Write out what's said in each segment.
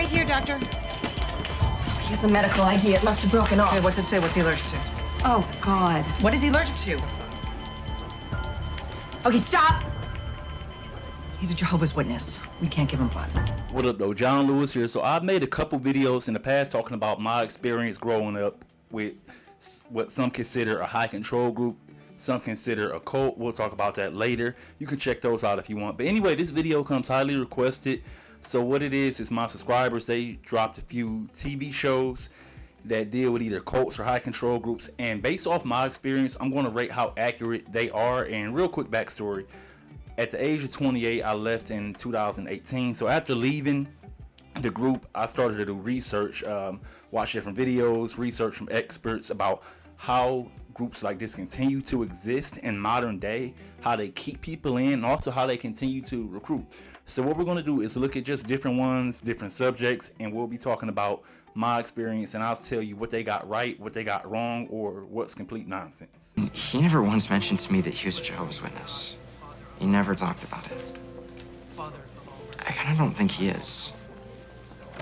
right here, doctor. He has a medical ID. It must have broken off. Okay, what's it say? What's he allergic to? Oh, God. What is he allergic to? Okay, stop. He's a Jehovah's Witness. We can't give him blood. What up though, John Lewis here. So I've made a couple videos in the past talking about my experience growing up with what some consider a high control group, some consider a cult. We'll talk about that later. You can check those out if you want. But anyway, this video comes highly requested. So what it is my subscribers, they dropped a few TV shows that deal with either cults or high control groups, and based off my experience, I'm going to rate how accurate they are. And real quick backstory: at the age of 28, I left in 2018. So after leaving the group, I started to do research, watch different videos, research from experts about how groups like this continue to exist in modern day, how they keep people in, and also how they continue to recruit. So what we're going to do is look at just different ones, different subjects, and we'll be talking about my experience, and I'll tell you what they got right, what they got wrong, or what's complete nonsense. He never once mentioned to me that he was a Jehovah's Witness. He never talked about it. I kind of don't think he is.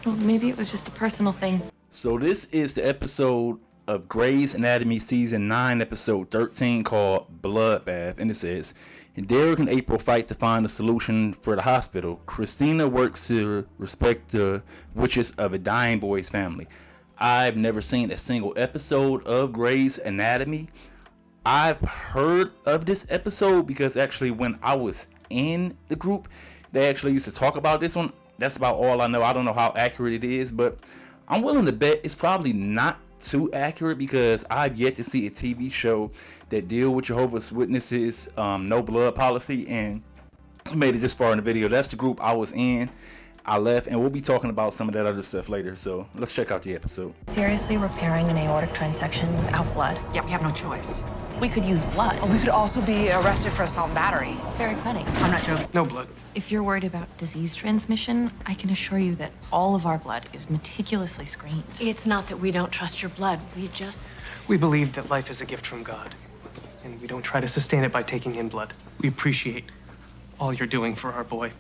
Well, maybe it was just a personal thing. So this is the episode of Grey's Anatomy season 9, episode 13, called Bloodbath, and it says, Derek and April fight to find a solution for the hospital. Christina works to respect the wishes of a dying boy's family. I've never seen a single episode of Grey's Anatomy. I've heard of this episode because actually when I was in the group, they actually used to talk about this one. That's about all I know. I don't know how accurate it is, but I'm willing to bet it's probably not too accurate because I've yet to see a TV show that deal with Jehovah's Witnesses, no blood policy, and made it this far in the video. That's the group I was in. I left, and we'll be talking about some of that other stuff later. So let's check out the episode. Seriously repairing an aortic transection without blood? Yeah, we have no choice. We could use blood. Oh, we could also be arrested for assault and battery. Very funny. I'm not joking. No blood. If you're worried about disease transmission, I can assure you that all of our blood is meticulously screened. It's not that we don't trust your blood. We believe that life is a gift from God, and we don't try to sustain it by taking in blood. We appreciate all you're doing for our boy.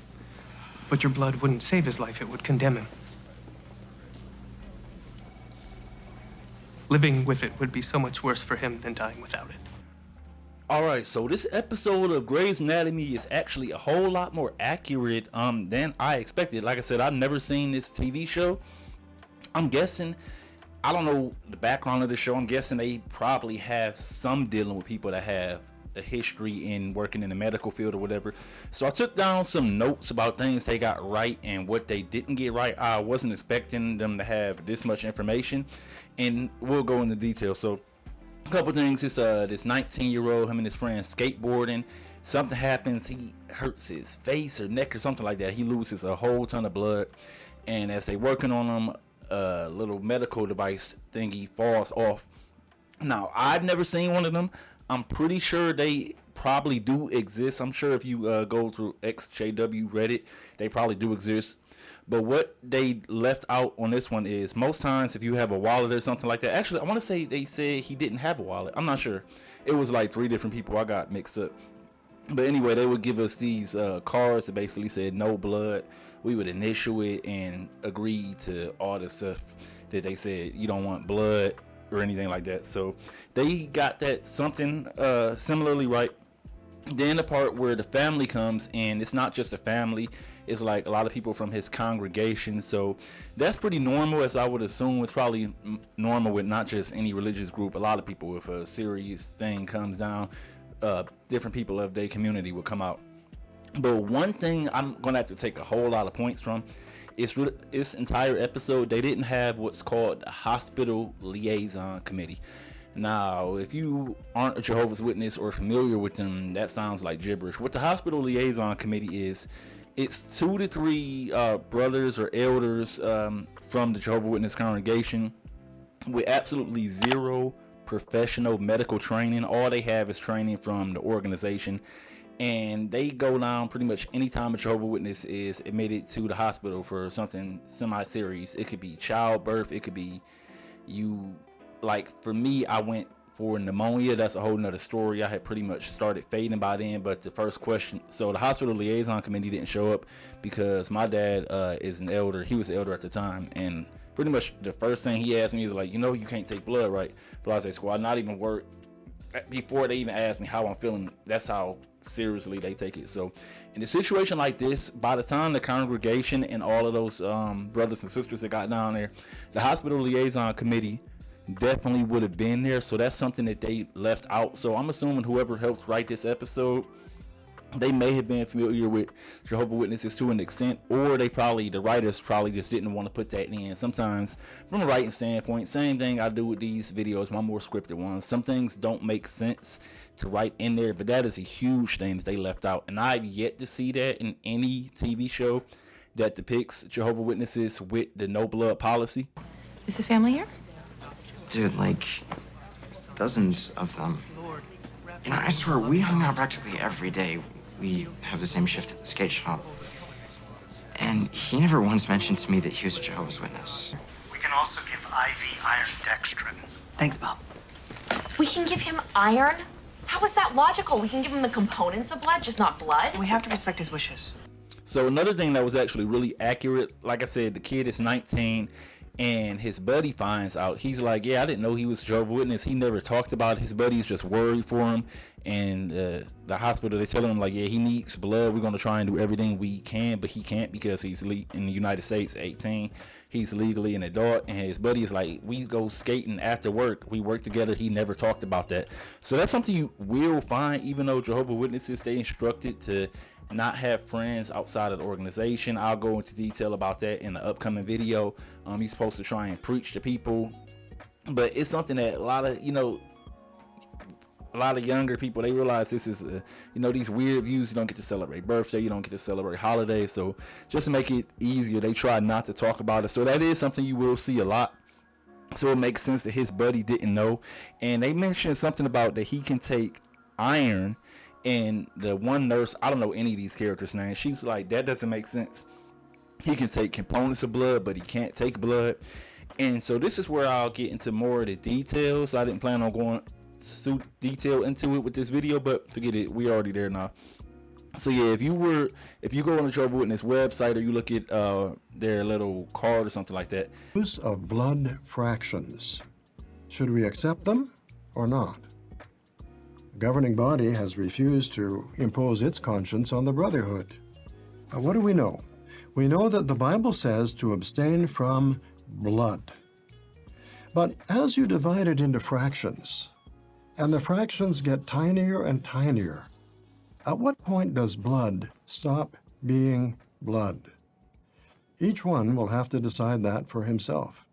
But your blood wouldn't save his life, it would condemn him. Living with it would be so much worse for him than dying without it. Alright, so this episode of Grey's Anatomy is actually a whole lot more accurate than I expected. Like I said, I've never seen this TV show. I'm guessing, I don't know the background of the show, I'm guessing they probably have some dealing with people that have a history in working in the medical field or whatever. So I took down some notes about things they got right and what they didn't get right. I wasn't expecting them to have this much information, and we'll go into detail. So a couple things. It's this 19-year-old, him and his friend skateboarding. Something happens, he hurts his face or neck or something like that. He loses a whole ton of blood, and as they working on him, a little medical device thingy falls off. Now, I've never seen one of them. I'm pretty sure they probably do exist. I'm sure if you go through XJW Reddit, they probably do exist. But what they left out on this one is most times if you have a wallet or something like that. Actually, I want to say they said he didn't have a wallet. I'm not sure. It was like 3 different people. I got mixed up. But anyway, they would give us these cards that basically said no blood. We would initial it and agree to all the stuff that they said you don't want blood or anything like that. So they got that something similarly right. Then the part where the family comes in, it's not just a family, it's like a lot of people from his congregation. So that's pretty normal, as I would assume. It's probably normal with not just any religious group. A lot of people, if a serious thing comes down, different people of their community will come out. But one thing I'm gonna have to take a whole lot of points from is this entire episode, they didn't have what's called the Hospital Liaison Committee. Now, if you aren't a Jehovah's Witness or familiar with them, that sounds like gibberish. What the Hospital Liaison Committee is, it's 2 to 3 brothers or elders from the Jehovah's Witness congregation with absolutely zero professional medical training. All they have is training from the organization, and they go down pretty much anytime a Jehovah's Witness is admitted to the hospital for something semi-serious. It could be childbirth, it could be you. Like for me, I went for pneumonia. That's a whole nother story. I had pretty much started fading by then, but the first question, so the hospital liaison committee didn't show up because my dad is an elder. He was an elder at the time, and pretty much the first thing he asked me is like, you know, you can't take blood, right? Blase squad, not even work. Before they even asked me how I'm feeling, that's how seriously they take it. So in a situation like this, by the time the congregation and all of those brothers and sisters that got down there, the hospital liaison committee definitely would have been there. So that's something that they left out. So I'm assuming whoever helped write this episode, they may have been familiar with Jehovah's Witnesses to an extent, or the writers probably just didn't want to put that in. Sometimes from a writing standpoint, same thing I do with these videos, my more scripted ones, some things don't make sense to write in there, but that is a huge thing that they left out, and I've yet to see that in any TV show that depicts Jehovah's Witnesses with the no blood policy. Is his family here? Dude, like, dozens of them. You know, I swear, we hung out practically every day. We have the same shift at the skate shop. And he never once mentioned to me that he was a Jehovah's Witness. We can also give IV iron dextrin. Thanks, Bob. We can give him iron? How is that logical? We can give him the components of blood, just not blood? We have to respect his wishes. So another thing that was actually really accurate, like I said, the kid is 19 and his buddy finds out. He's like, yeah, I didn't know he was a Jehovah's Witness. He never talked about it. His buddy's just worried for him. And the hospital, they telling him like, yeah, he needs blood. We're going to try and do everything we can, but he can't because he's in the United States, 18. He's legally an adult. And his buddy is like, we go skating after work. We work together. He never talked about that. So that's something you will find, even though Jehovah's Witnesses, they instructed to not have friends outside of the organization. I'll go into detail about that in the upcoming video. He's supposed to try and preach to people, but it's something that a lot of younger people, they realize this is these weird views. You don't get to celebrate birthday, you don't get to celebrate holidays, so just to make it easier, they try not to talk about it. So that is something you will see a lot. So it makes sense that his buddy didn't know. And they mentioned something about that he can take iron. And the one nurse, I don't know any of these characters' names, she's like, that doesn't make sense. He can take components of blood, but he can't take blood. And so this is where I'll get into more of the details. I didn't plan on going too detail into it with this video, but forget it, we're already there now. So yeah, if you go on the Jehovah's Witness website, or you look at their little card or something like that. Use of blood fractions. Should we accept them or not? The governing body has refused to impose its conscience on the Brotherhood. But what do we know? We know that the Bible says to abstain from blood. But as you divide it into fractions, and the fractions get tinier and tinier, at what point does blood stop being blood? Each one will have to decide that for himself.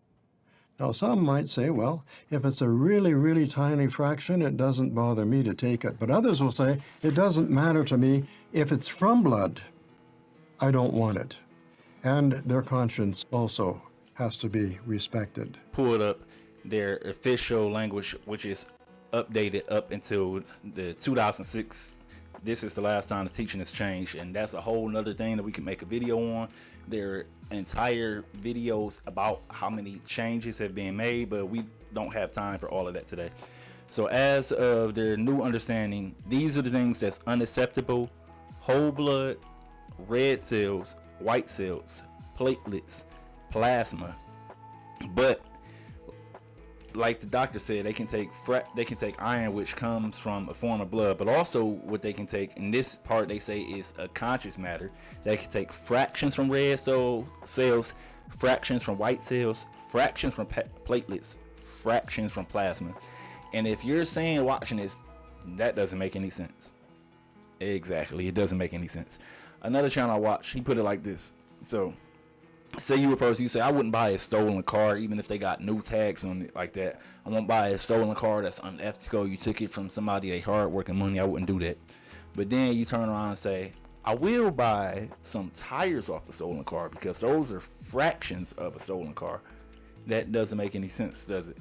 Now, some might say, well, if it's a really, really tiny fraction, it doesn't bother me to take it. But others will say, it doesn't matter to me. If it's from blood, I don't want it. And their conscience also has to be respected. Pulled up their official language, which is updated up until the 2006. This is the last time the teaching has changed, and that's a whole nother thing that we can make a video on. Their entire videos about how many changes have been made, but we don't have time for all of that today. So as of their new understanding, these are the things that's unacceptable: whole blood, red cells, white cells, platelets, plasma. But like the doctor said, they can take iron, which comes from a form of blood, but also what they can take in this part, they say, is a conscious matter. They can take fractions from red cells, fractions from white cells, fractions from platelets, fractions from plasma. And if you're saying, watching this, that doesn't make any sense. Exactly, it doesn't make any sense. Another channel I watch, he put it like this. So say you a person, you say, I wouldn't buy a stolen car even if they got new tags on it like that. I won't buy a stolen car that's unethical. You took it from somebody, they hard working money. I wouldn't do that. But then you turn around and say, I will buy some tires off a stolen car because those are fractions of a stolen car. That doesn't make any sense, does it?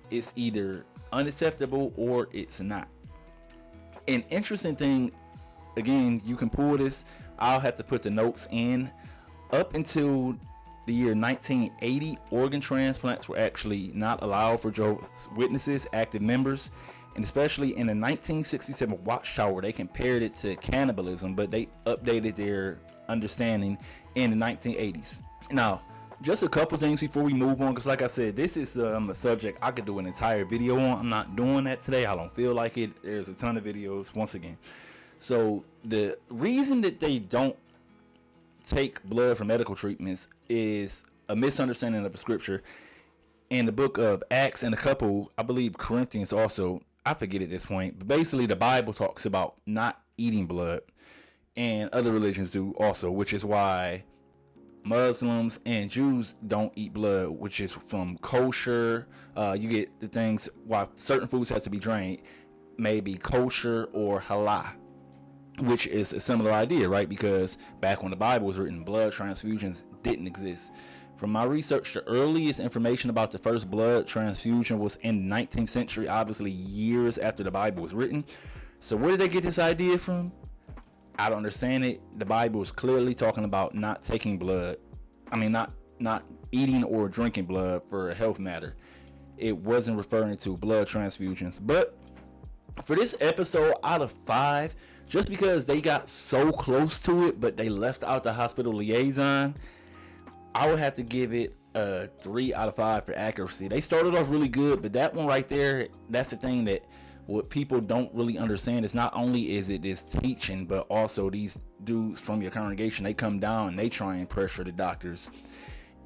It's either unacceptable or it's not. An interesting thing, again, you can pull this. I'll have to put the notes in. Up until the year 1980, organ transplants were actually not allowed for Jehovah's Witnesses, active members. And especially in the 1967 Watchtower, they compared it to cannibalism, but they updated their understanding in the 1980s. Now, just a couple things before we move on, because like I said, this is a subject I could do an entire video on. I'm not doing that today. I don't feel like it. There's a ton of videos once again. So the reason that they don't take blood for medical treatments is a misunderstanding of the scripture. In the book of Acts and a couple, I believe Corinthians also, I forget at this point, but basically the Bible talks about not eating blood, and other religions do also, which is why Muslims and Jews don't eat blood, which is from kosher. You get the things why certain foods have to be drained, maybe kosher or halal, which is a similar idea, right? Because back when the Bible was written, blood transfusions didn't exist. From my research, the earliest information about the first blood transfusion was in the 19th century, obviously years after the Bible was written. So where did they get this idea from? I don't understand it. The Bible is clearly talking about not taking blood. I mean, not eating or drinking blood for a health matter. It wasn't referring to blood transfusions. But for this episode, out of 5, just because they got so close to it, but they left out the hospital liaison, I would have to give it a 3 out of 5 for accuracy. They started off really good, but that one right there, that's the thing that what people don't really understand is not only is it this teaching, but also these dudes from your congregation, they come down and they try and pressure the doctors.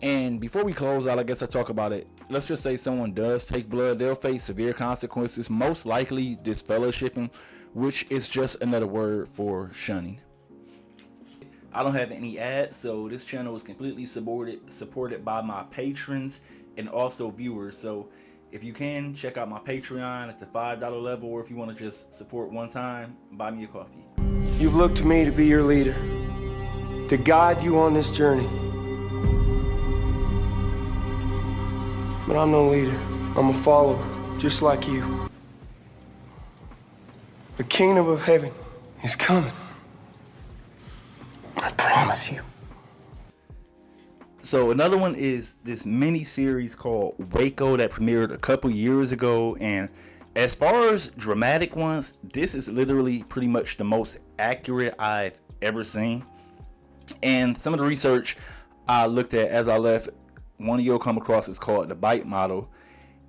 And before we close out, I guess I talk about it. Let's just say someone does take blood, they'll face severe consequences, most likely disfellowshipping, which is just another word for shunning. I don't have any ads, so this channel is completely supported by my patrons and also viewers. So if you can, check out my Patreon at the $5 level, or if you want to just support one time, buy me a coffee. You've looked to me to be your leader, to guide you on this journey. But I'm no leader. I'm a follower, just like you. The kingdom of heaven is coming. I promise you. So another one is this mini series called Waco that premiered a couple years ago, and as far as dramatic ones, this is literally pretty much the most accurate I've ever seen. And some of the research I looked at as I left, one you'll come across is called the BITE model,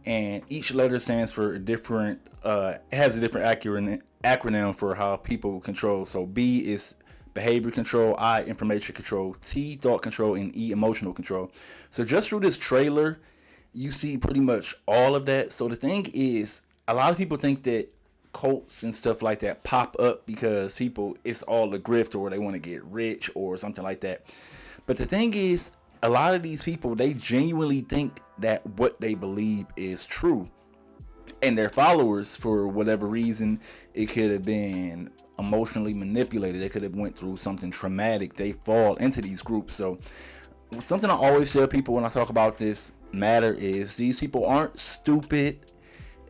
and each letter stands for a different it has a different acronym for how people control. So B is behavior control, I information control, T thought control, and E emotional control. So just through this trailer, you see pretty much all of that. So the thing is, a lot of people think that cults and stuff like that pop up because people, it's all a grift or they want to get rich or something like that. But the thing is, a lot of these people, they genuinely think that what they believe is true. And their followers, for whatever reason, it could have been emotionally manipulated, they could have went through something traumatic, they fall into these groups. So something I always tell people when I talk about this matter is these people aren't stupid,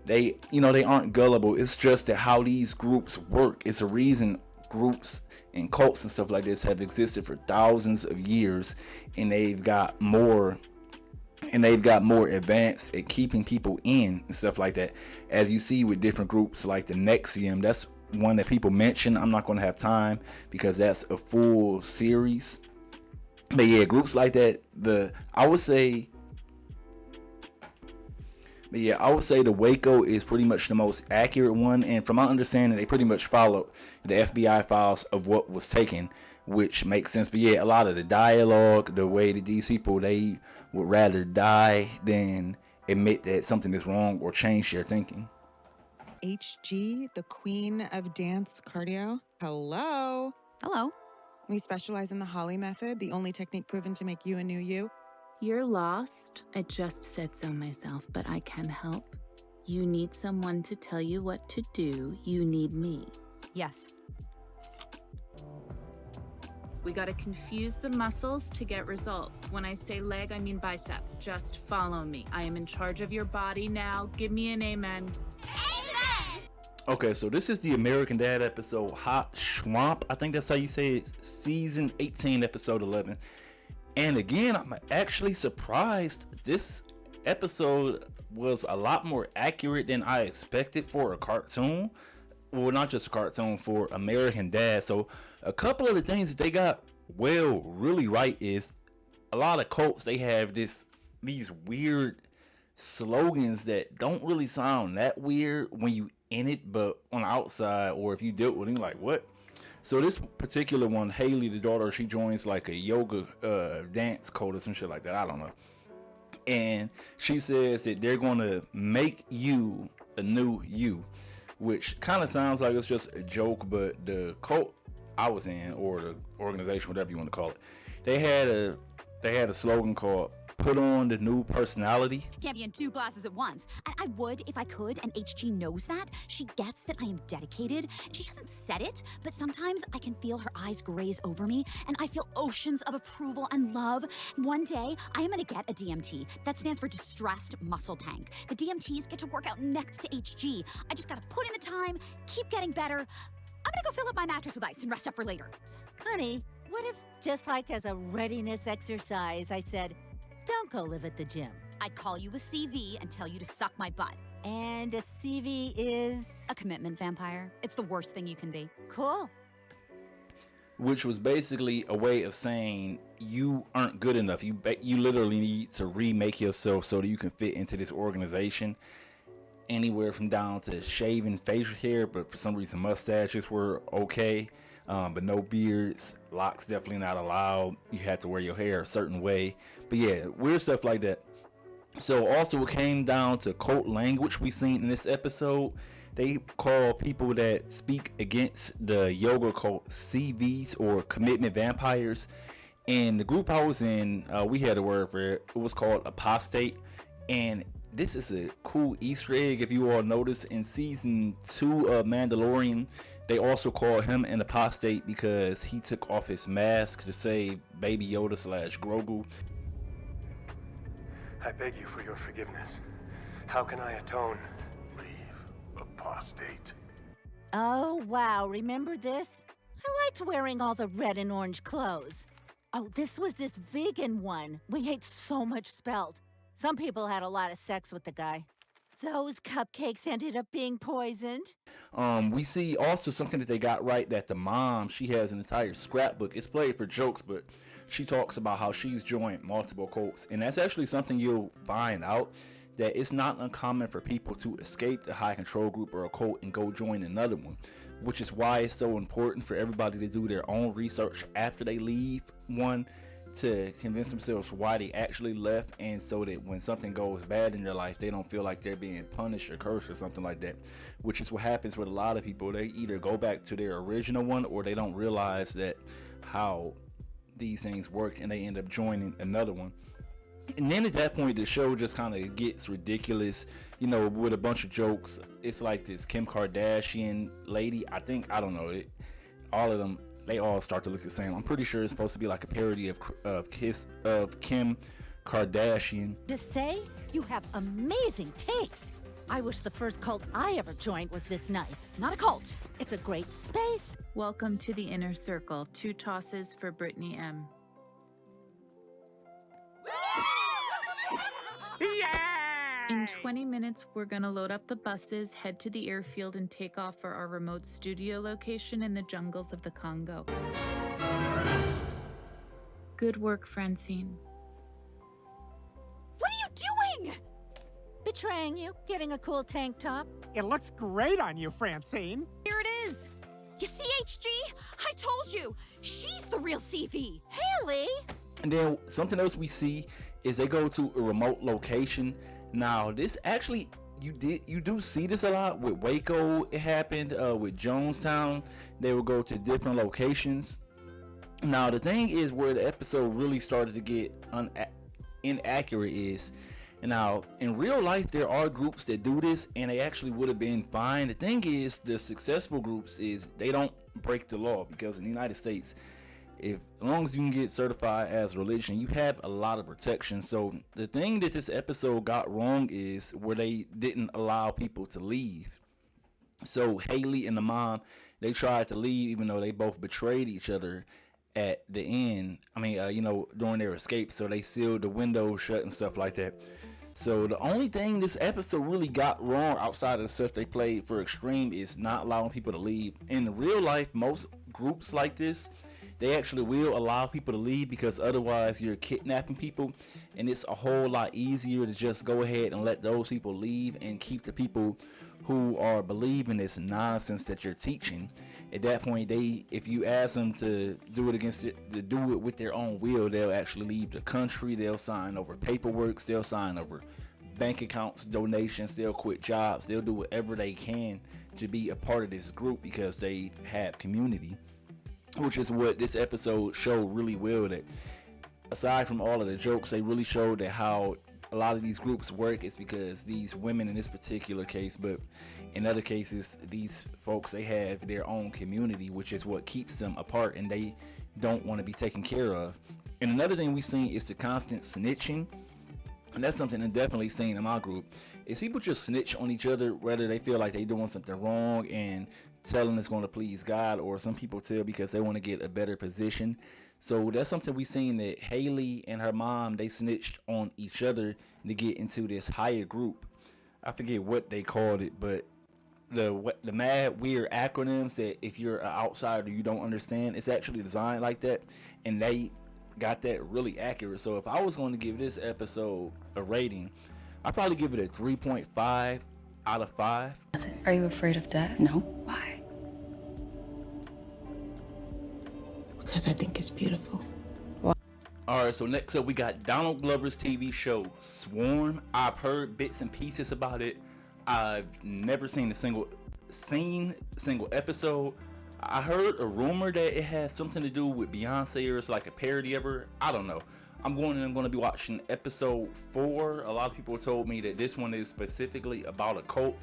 they aren't gullible. It's just that how these groups work. It's a reason groups and cults and stuff like this have existed for thousands of years, and they've got more advanced at keeping people in and stuff like that, as you see with different groups like the Nexium. That's one that people mention. I'm not going to have time because that's a full series. But yeah, groups like that, I would say the Waco is pretty much the most accurate one. And from my understanding, they pretty much followed the FBI files of what was taken, which makes sense. But yeah, a lot of the dialogue, the way that these people, they would rather die than admit that something is wrong or change their thinking. HG, the queen of dance cardio. Hello. Hello. We specialize in the Holly method, the only technique proven to make you a new you. You're lost. I just said so myself, but I can help. You need someone to tell you what to do. You need me. Yes. We gotta confuse the muscles to get results. When I say leg, I mean bicep. Just follow me. I am in charge of your body now. Give me an amen. Okay, so this is the American Dad episode Hot Swamp. I think that's how you say it. Season 18, episode 11. And again, I'm actually surprised this episode was a lot more accurate than I expected for a cartoon. Well, not just a cartoon, for American Dad. So a couple of the things that they got really right is a lot of cults, they have these weird slogans that don't really sound that weird when you in it, but on the outside, or if you dealt with it, you're like, what? So this particular one, Haley, the daughter, she joins like a yoga dance cult or some shit like that. I don't know. And she says that they're going to make you a new you, which kind of sounds like it's just a joke, but the cult I was in, or the organization, whatever you want to call it, they had a slogan called "Put on the new personality." Can't be in two classes at once. And I would if I could, and HG knows that. She gets that I am dedicated. She hasn't said it, but sometimes I can feel her eyes graze over me, and I feel oceans of approval and love. One day, I am gonna get a DMT. That stands for Distressed Muscle Tank. The DMTs get to work out next to HG. I just gotta put in the time, keep getting better. I'm gonna go fill up my mattress with ice and rest up for later. Honey, what if, just like as a readiness exercise, I said, don't go live at the gym? I'd call you a CV and tell you to suck my butt. And a CV is? A commitment vampire. It's the worst thing you can be. Cool. Which was basically a way of saying you aren't good enough. You literally need to remake yourself so that you can fit into this organization. Anywhere from down to shaving facial hair, but for some reason mustaches were okay, but no beards. Locks definitely not allowed. You had to wear your hair a certain way. But yeah, weird stuff like that. So also it came down to cult language we seen in this episode. They call people that speak against the yoga cult CVs, or commitment vampires. And the group I was in, we had a word for it. It was called apostate. And this is a cool Easter egg. If you all notice, in season 2 of Mandalorian, they also call him an apostate because he took off his mask to save Baby Yoda / Grogu. I beg you for your forgiveness. How can I atone? Leave, apostate. Oh, wow, remember this? I liked wearing all the red and orange clothes. Oh, this was this vegan one. We ate so much spelt. Some people had a lot of sex with the guy. Those cupcakes ended up being poisoned. We see also something that they got right, that the mom, she has an entire scrapbook. It's played for jokes, but she talks about how she's joined multiple cults. And that's actually something you'll find out, that it's not uncommon for people to escape the high control group or a cult and go join another one, which is why it's so important for everybody to do their own research after they leave one, to convince themselves why they actually left, and so that when something goes bad in their life, they don't feel like they're being punished or cursed or something like that, which is what happens with a lot of people. They either go back to their original one, or they don't realize that how these things work, and they end up joining another one. And then at that point, the show just kind of gets ridiculous, you know, with a bunch of jokes. It's like this Kim Kardashian lady, I don't know, all of them, they all start to look the same. I'm pretty sure it's supposed to be like a parody of Kim Kardashian. To say you have amazing taste. I wish the first cult I ever joined was this nice. Not a cult. It's a great space. Welcome to the inner circle. 2 tosses for Brittany M. In 20 minutes, we're gonna load up the buses, head to the airfield, and take off for our remote studio location in the jungles of the Congo. Good work, Francine. What are you doing? Betraying you, getting a cool tank top. It looks great on you, Francine. Here it is. You see, HG? I told you. She's the real CV. Haley! And then something else we see is they go to a remote location. Now, this actually, you do see this a lot with Waco. It happened with Jonestown. They would go to different locations. Now, the thing is where the episode really started to get inaccurate is, now in real life there are groups that do this and they actually would have been fine. The thing is, the successful groups is they don't break the law, because in the United States, as long as you can get certified as a religion, you have a lot of protection. So the thing that this episode got wrong is where they didn't allow people to leave. So Haley and the mom, they tried to leave even though they both betrayed each other. at the end. I mean, during their escape, so they sealed the windows shut and stuff like that. So the only thing this episode really got wrong outside of the stuff they played for Extreme is not allowing people to leave. In real life, most groups like this, they actually will allow people to leave because otherwise you're kidnapping people, and it's a whole lot easier to just go ahead and let those people leave and keep the people who are believing this nonsense that you're teaching. At that point, if you ask them to do it with their own will, they'll actually leave the country. They'll sign over paperwork. They'll sign over bank accounts, donations. They'll quit jobs. They'll do whatever they can to be a part of this group because they have community, which is what this episode showed really well. That aside from all of the jokes, they really showed that how a lot of these groups work is because these women in this particular case, but in other cases, these folks, they have their own community, which is what keeps them apart, and they don't want to be taken care of. And another thing we've seen is the constant snitching, and that's something I've definitely seen in my group, is people just snitch on each other whether they feel like they're doing something wrong and telling it's going to please God, or some people tell because they want to get a better position. So that's something we seen, that Haley and her mom, they snitched on each other to get into this higher group. I forget what they called it, but the mad weird acronyms that if you're an outsider you don't understand, it's actually designed like that, and they got that really accurate. So if I was going to give this episode a rating, I'd probably give it a 3.5 out of 5. Are you afraid of death? No. Why? Because I think it's beautiful. Alright, so next up we got Donald Glover's TV show Swarm. I've heard bits and pieces about it. I've never seen a single episode. I heard a rumor that it has something to do with Beyonce, or it's like a parody of her. I don't know. I'm going to be watching episode 4. A lot of people told me that this one is specifically about a cult.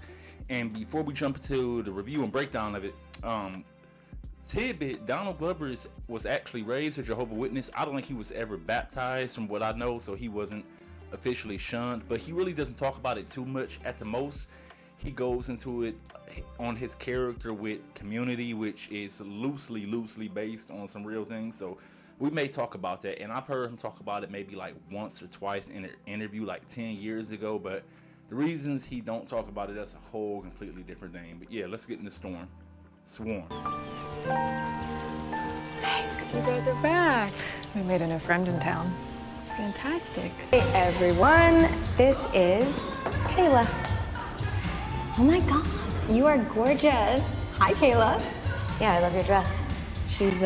And before we jump into the review and breakdown of it, tidbit, Donald Glover was actually raised a Jehovah's Witness. I don't think he was ever baptized from what I know, so he wasn't officially shunned, but he really doesn't talk about it too much. At the most, he goes into it on his character with Community, which is loosely based on some real things, so we may talk about that. And I've heard him talk about it maybe like once or twice in an interview like 10 years ago, but the reasons he don't talk about it, that's a whole completely different thing. But yeah, let's get into Swarm. Hey, you guys are back. We made a new friend in town. Fantastic. Hey, everyone. This is Kayla. Oh my god, you are gorgeous. Hi, Kayla. Yeah, I love your dress. She's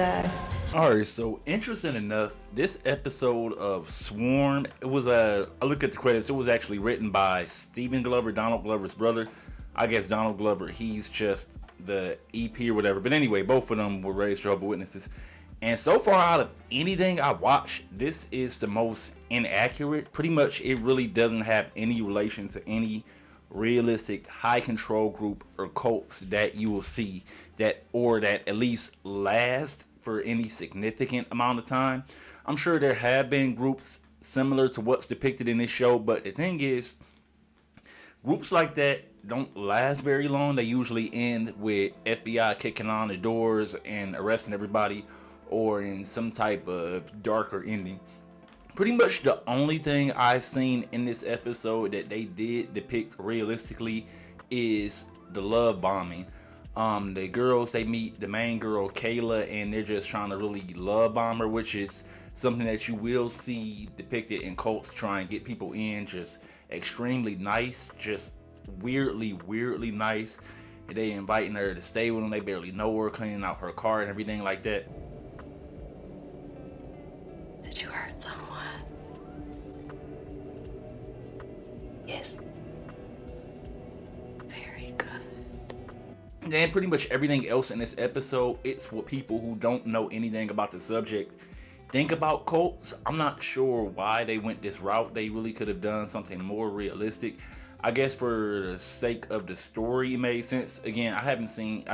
Alright, so interesting enough, this episode of Swarm, it was I look at the credits, it was actually written by Stephen Glover, Donald Glover's brother. I guess Donald Glover, he's just the EP or whatever. But anyway, both of them were raised Jehovah's Witnesses. And so far out of anything I watched, this is the most inaccurate. Pretty much it really doesn't have any relation to any realistic high control group or cults that you will see that at least last for any significant amount of time. I'm sure there have been groups similar to what's depicted in this show, but the thing is, groups like that don't last very long. They usually end with FBI kicking on the doors and arresting everybody, or in some type of darker ending. Pretty much the only thing I've seen in this episode that they did depict realistically is the love bombing. The girls, they meet the main girl Kayla, and they're just trying to really love bomb her, which is something that you will see depicted in cults try and get people in, just extremely nice, just weirdly nice. And they inviting her to stay with them. They barely know her, cleaning out her car and everything like that. Did you hurt someone? Yes. Very good. And pretty much everything else in this episode, it's for people who don't know anything about the subject think about cults. I'm not sure why they went this route. They really could have done something more realistic. I guess for the sake of the story, it made sense. Again, I've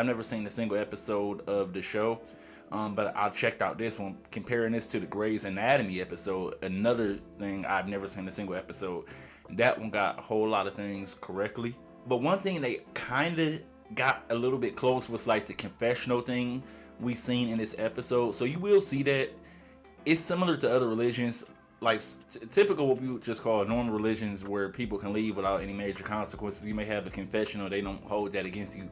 never seen a single episode of the show, but I checked out this one, comparing this to the Grey's Anatomy episode. Another thing, I've never seen a single episode. That one got a whole lot of things correctly. But one thing they kind of got a little bit close was like the confessional thing we seen in this episode. So you will see that it's similar to other religions, like typical what we would just call normal religions, where people can leave without any major consequences. You may have a confession, or they don't hold that against you.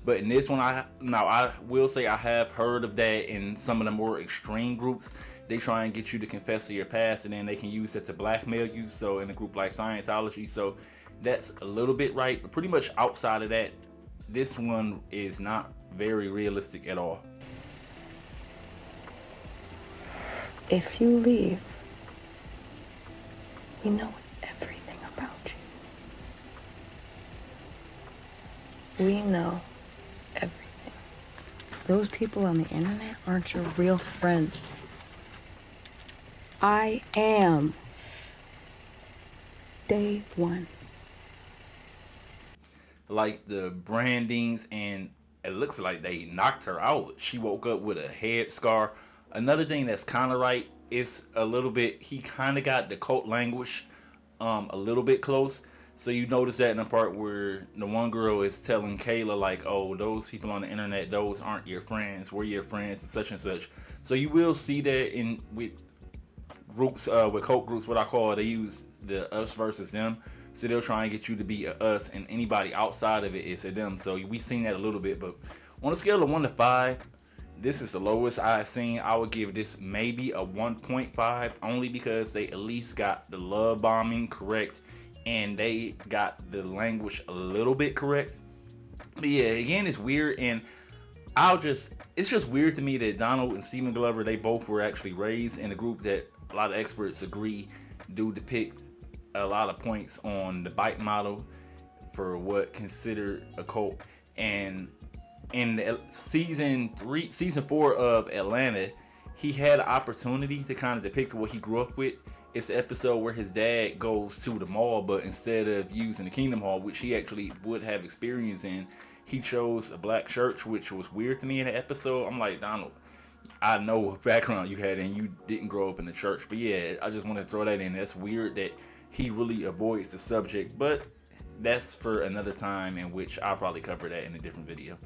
But in this one, I will say I have heard of that in some of the more extreme groups. They try and get you to confess to your past, and then they can use that to blackmail you. So in a group like Scientology, so that's a little bit right. But pretty much outside of that, this one is not very realistic at all. If you leave, we know everything about you. We know everything. Those people on the internet aren't your real friends. I am. Day one. Like the brandings, and it looks like they knocked her out. She woke up with a head scar. Another thing that's kind of right is a little bit, he kind of got the cult language a little bit close. So you notice that in the part where the one girl is telling Kayla, like, oh, those people on the internet, those aren't your friends, we're your friends, and such. So you will see that in with groups, with cult groups, what I call, they use the us versus them. So they'll try and get you to be a us, and anybody outside of it is a them. So we've seen that a little bit, but on a scale of 1 to 5, this is the lowest I've seen. I would give this maybe a 1.5, only because they at least got the love bombing correct, and they got the language a little bit correct. But yeah, again, it's weird, and it's just weird to me that Donald and Stephen Glover, they both were actually raised in a group that a lot of experts agree do depict a lot of points on the bite model for what considered a cult. And in season 4 of Atlanta, he had an opportunity to kind of depict what he grew up with. It's the episode where his dad goes to the mall, but instead of using the Kingdom Hall, which he actually would have experience in, he chose a black church, which was weird to me in the episode. I'm like, Donald, I know what background you had and you didn't grow up in the church. But yeah, I just want to throw that in. That's weird that he really avoids the subject, but that's for another time, in which I'll probably cover that in a different video.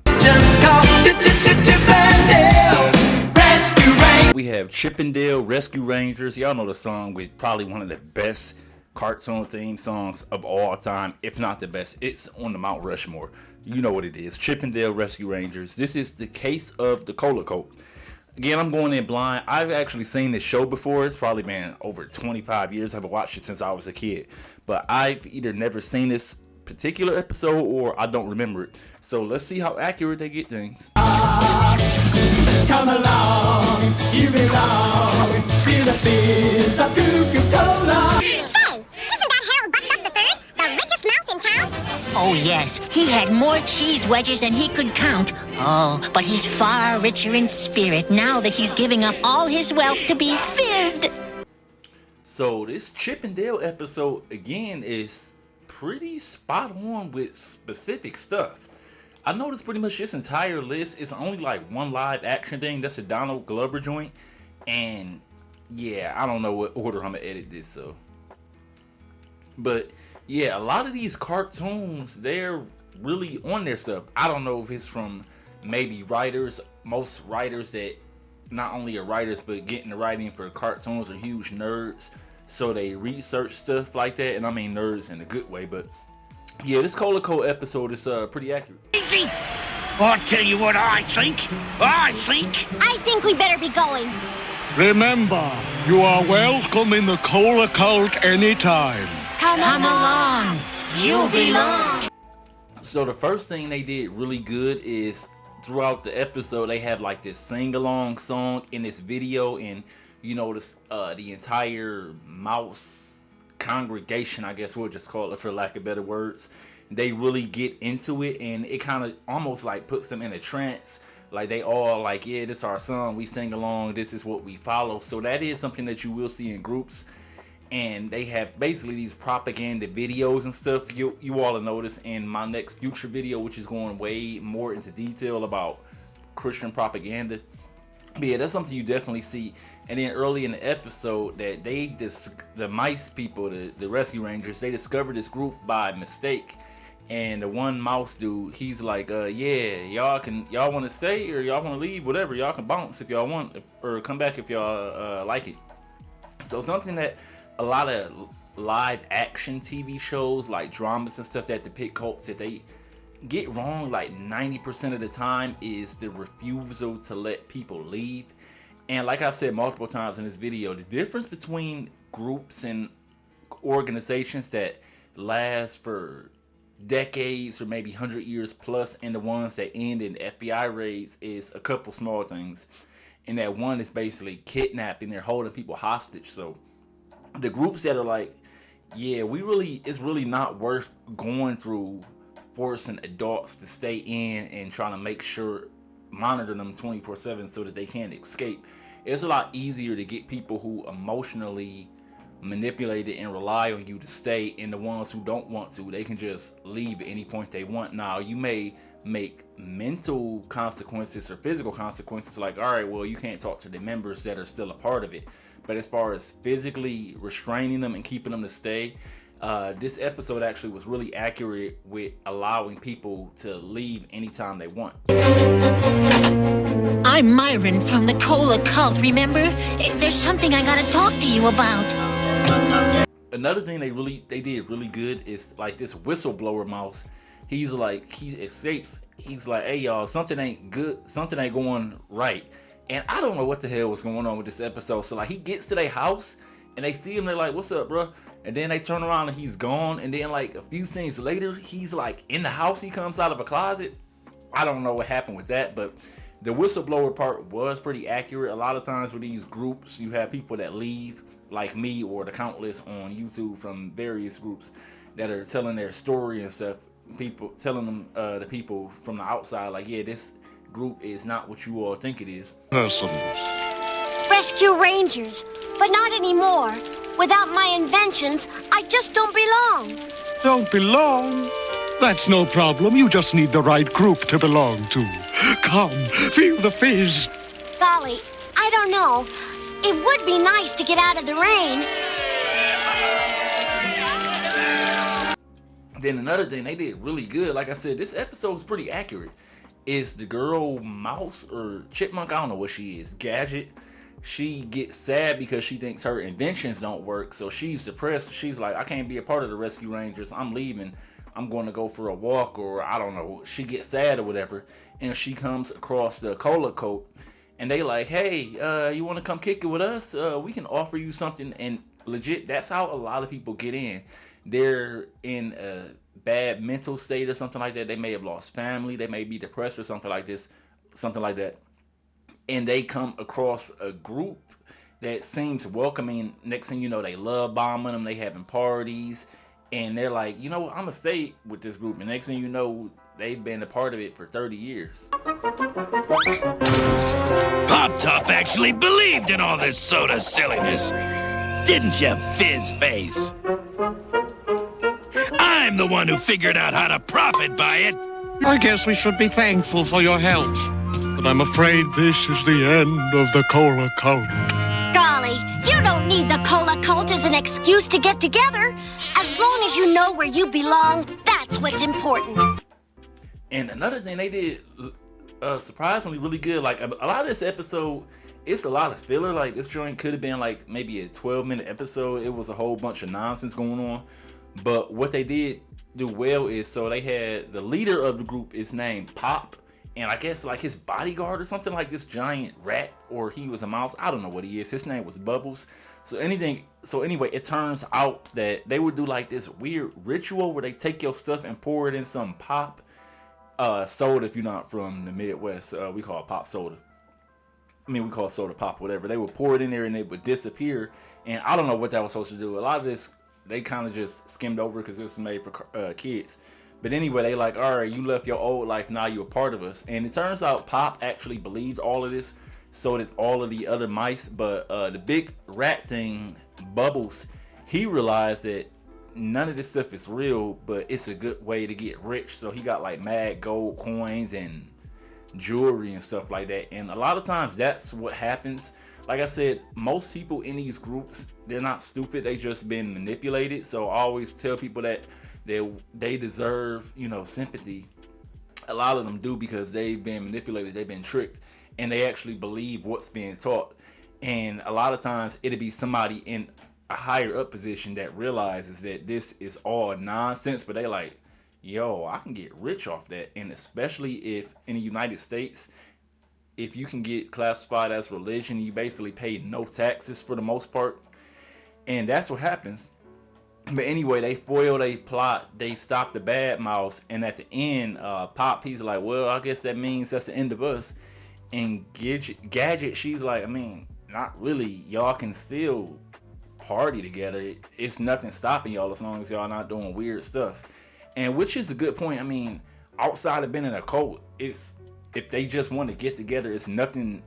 We have Chippendale Rescue Rangers. Y'all know the song with probably one of the best cartoon theme songs of all time, if not the best. It's on the Mount Rushmore. You know what it is. Chippendale Rescue Rangers. This is the case of the Cola Coat. Again, I'm going in blind. I've actually seen this show before. It's probably been over 25 years. I've watched it since I was a kid. But I've either never seen this particular episode or I don't remember it. So let's see how accurate they get things. Come along, you belong to the fizz of Coca-Cola. Hey, isn't that Harold Buckstuff III, the richest mouse in town? Oh, yes. He had more cheese wedges than he could count. Oh, but he's far richer in spirit now that he's giving up all his wealth to be fizzed. So this Chippendale episode, again, is pretty spot on with specific stuff. I noticed pretty much this entire list is only like one live action thing. That's a Donald Glover joint. And yeah, I don't know what order I'm gonna edit this, so. But yeah, a lot of these cartoons, they're really on their stuff. I don't know if it's from maybe writers. Most writers that not only are writers, but getting the writing for cartoons are huge nerds. So they research stuff like that. And I mean nerds in a good way, but yeah, this Cola Coat episode is pretty accurate. Easy! I'll tell you what I think. I think we better be going. Remember, you are welcome in the Cola Cult anytime. Come along. You belong. So the first thing they did really good is throughout the episode, they have like this sing-along song in this video, and you know, this the entire mouse congregation, I guess we'll just call it for lack of better words, they really get into it, and it kind of almost like puts them in a trance. Like they all like, yeah, this is our song, we sing along, this is what we follow. So that is something that you will see in groups, and they have basically these propaganda videos and stuff. You all will notice in my next future video, which is going way more into detail about Christian propaganda. But yeah, that's something you definitely see. And then early in the episode, that the mice people, the rescue rangers, they discovered this group by mistake, And the one mouse dude, he's like, yeah, y'all want to stay or y'all want to leave, whatever, y'all can bounce if y'all want, or come back if y'all like it. So something that a lot of live action TV shows, like dramas and stuff that depict cults, that they get wrong like 90% of the time is the refusal to let people leave. And like I've said multiple times in this video, the difference between groups and organizations that last for decades or maybe 100 years plus and the ones that end in FBI raids is a couple small things. And that one is basically kidnapping, they're holding people hostage. So the groups that are like, yeah, it's really not worth going through forcing adults to stay in and trying to make sure, monitor them 24/7 so that they can't escape. It's a lot easier to get people who emotionally manipulated and rely on you to stay, and the ones who don't want to, they can just leave at any point they want. Now, you may make mental consequences or physical consequences, like, all right, well, you can't talk to the members that are still a part of it. But as far as physically restraining them and keeping them to stay, this episode actually was really accurate with allowing people to leave anytime they want. I'm Myron from the Cola Cult, remember? There's something I gotta talk to you about. Another thing they did really good is like this whistleblower mouse. He escapes. He's like, hey y'all, something ain't good, something ain't going right. And I don't know what the hell was going on with this episode. So like he gets to their house and they see him, they're like, what's up, bro? And then they turn around and he's gone. And then like a few scenes later, he's like in the house, he comes out of a closet. I don't know what happened with that, but the whistleblower part was pretty accurate. A lot of times with these groups, you have people that leave, like me or the Countless on YouTube from various groups that are telling their story and stuff. People telling them, the people from the outside, like, yeah, this group is not what you all think it is. Rescue Rangers, but not anymore. Without my inventions, I just don't belong. Don't belong? That's no problem. You just need the right group to belong to. Come, feel the fizz. Golly, I don't know. It would be nice to get out of the rain. Then another thing they did really good, like I said, this episode is pretty accurate, is the girl mouse or chipmunk, I don't know what she is, Gadget. She gets sad because she thinks her inventions don't work, so she's depressed. She's like, I can't be a part of the Rescue Rangers, I'm leaving. I'm going to go for a walk, or I don't know. She gets sad or whatever, and she comes across the Cola Cult, and they like, hey, you want to come kick it with us? We can offer you something. And legit, that's how a lot of people get in. They're in a bad mental state or something like that. They may have lost family. They may be depressed or something like that. And they come across a group that seems welcoming. Next thing you know, they love bombing them. They having parties. And they're like, you know what, I'm going to stay with this group. And next thing you know, they've been a part of it for 30 years. Pop Top actually believed in all this soda silliness. Didn't you, Fizz Face? I'm the one who figured out how to profit by it. I guess we should be thankful for your help. But I'm afraid this is the end of the Cola Cult. Golly, you don't need the Cola Cult as an excuse to get together. As long as you know where you belong, that's what's important. And another thing they did surprisingly really good, like a lot of this episode, it's a lot of filler. Like this joint could have been like maybe a 12-minute episode. It was a whole bunch of nonsense going on. But what they did do well is, so they had the leader of the group is named Pop, and I guess like his bodyguard or something, like this giant rat, or he was a mouse, I don't know what he is. His name was Bubbles. So anyway, it turns out that they would do like this weird ritual where they take your stuff and pour it in some pop soda. If you're not from the Midwest, we call it pop soda. I mean, we call it soda pop, whatever. They would pour it in there and it would disappear. And I don't know what that was supposed to do. A lot of this, they kind of just skimmed over because it was made for kids. But anyway, they like, all right, you left your old life, now you're a part of us. And it turns out Pop actually believes all of this. So did all of the other mice. But the big rat thing, Bubbles, he realized that none of this stuff is real, but it's a good way to get rich. So he got like mad gold coins and jewelry and stuff like that. And a lot of times that's what happens. Like I said, most people in these groups, they're not stupid, they just been manipulated. So I always tell people that they deserve, you know, sympathy. A lot of them do, because they've been manipulated, they've been tricked, and they actually believe what's being taught. And a lot of times it'll be somebody in a higher up position that realizes that this is all nonsense, but they like, yo, I can get rich off that. And especially if in the United States, if you can get classified as religion, you basically pay no taxes for the most part. And that's what happens. But anyway, they foil, they plot, they stop the bad mouths, and at the end, Pop, he's like, well, I guess that means that's the end of us. And Gadget, she's like, I mean, not really. Y'all can still party together. It's nothing stopping y'all as long as y'all not doing weird stuff. And which is a good point. I mean, outside of being in a cult, it's, if they just want to get together, it's nothing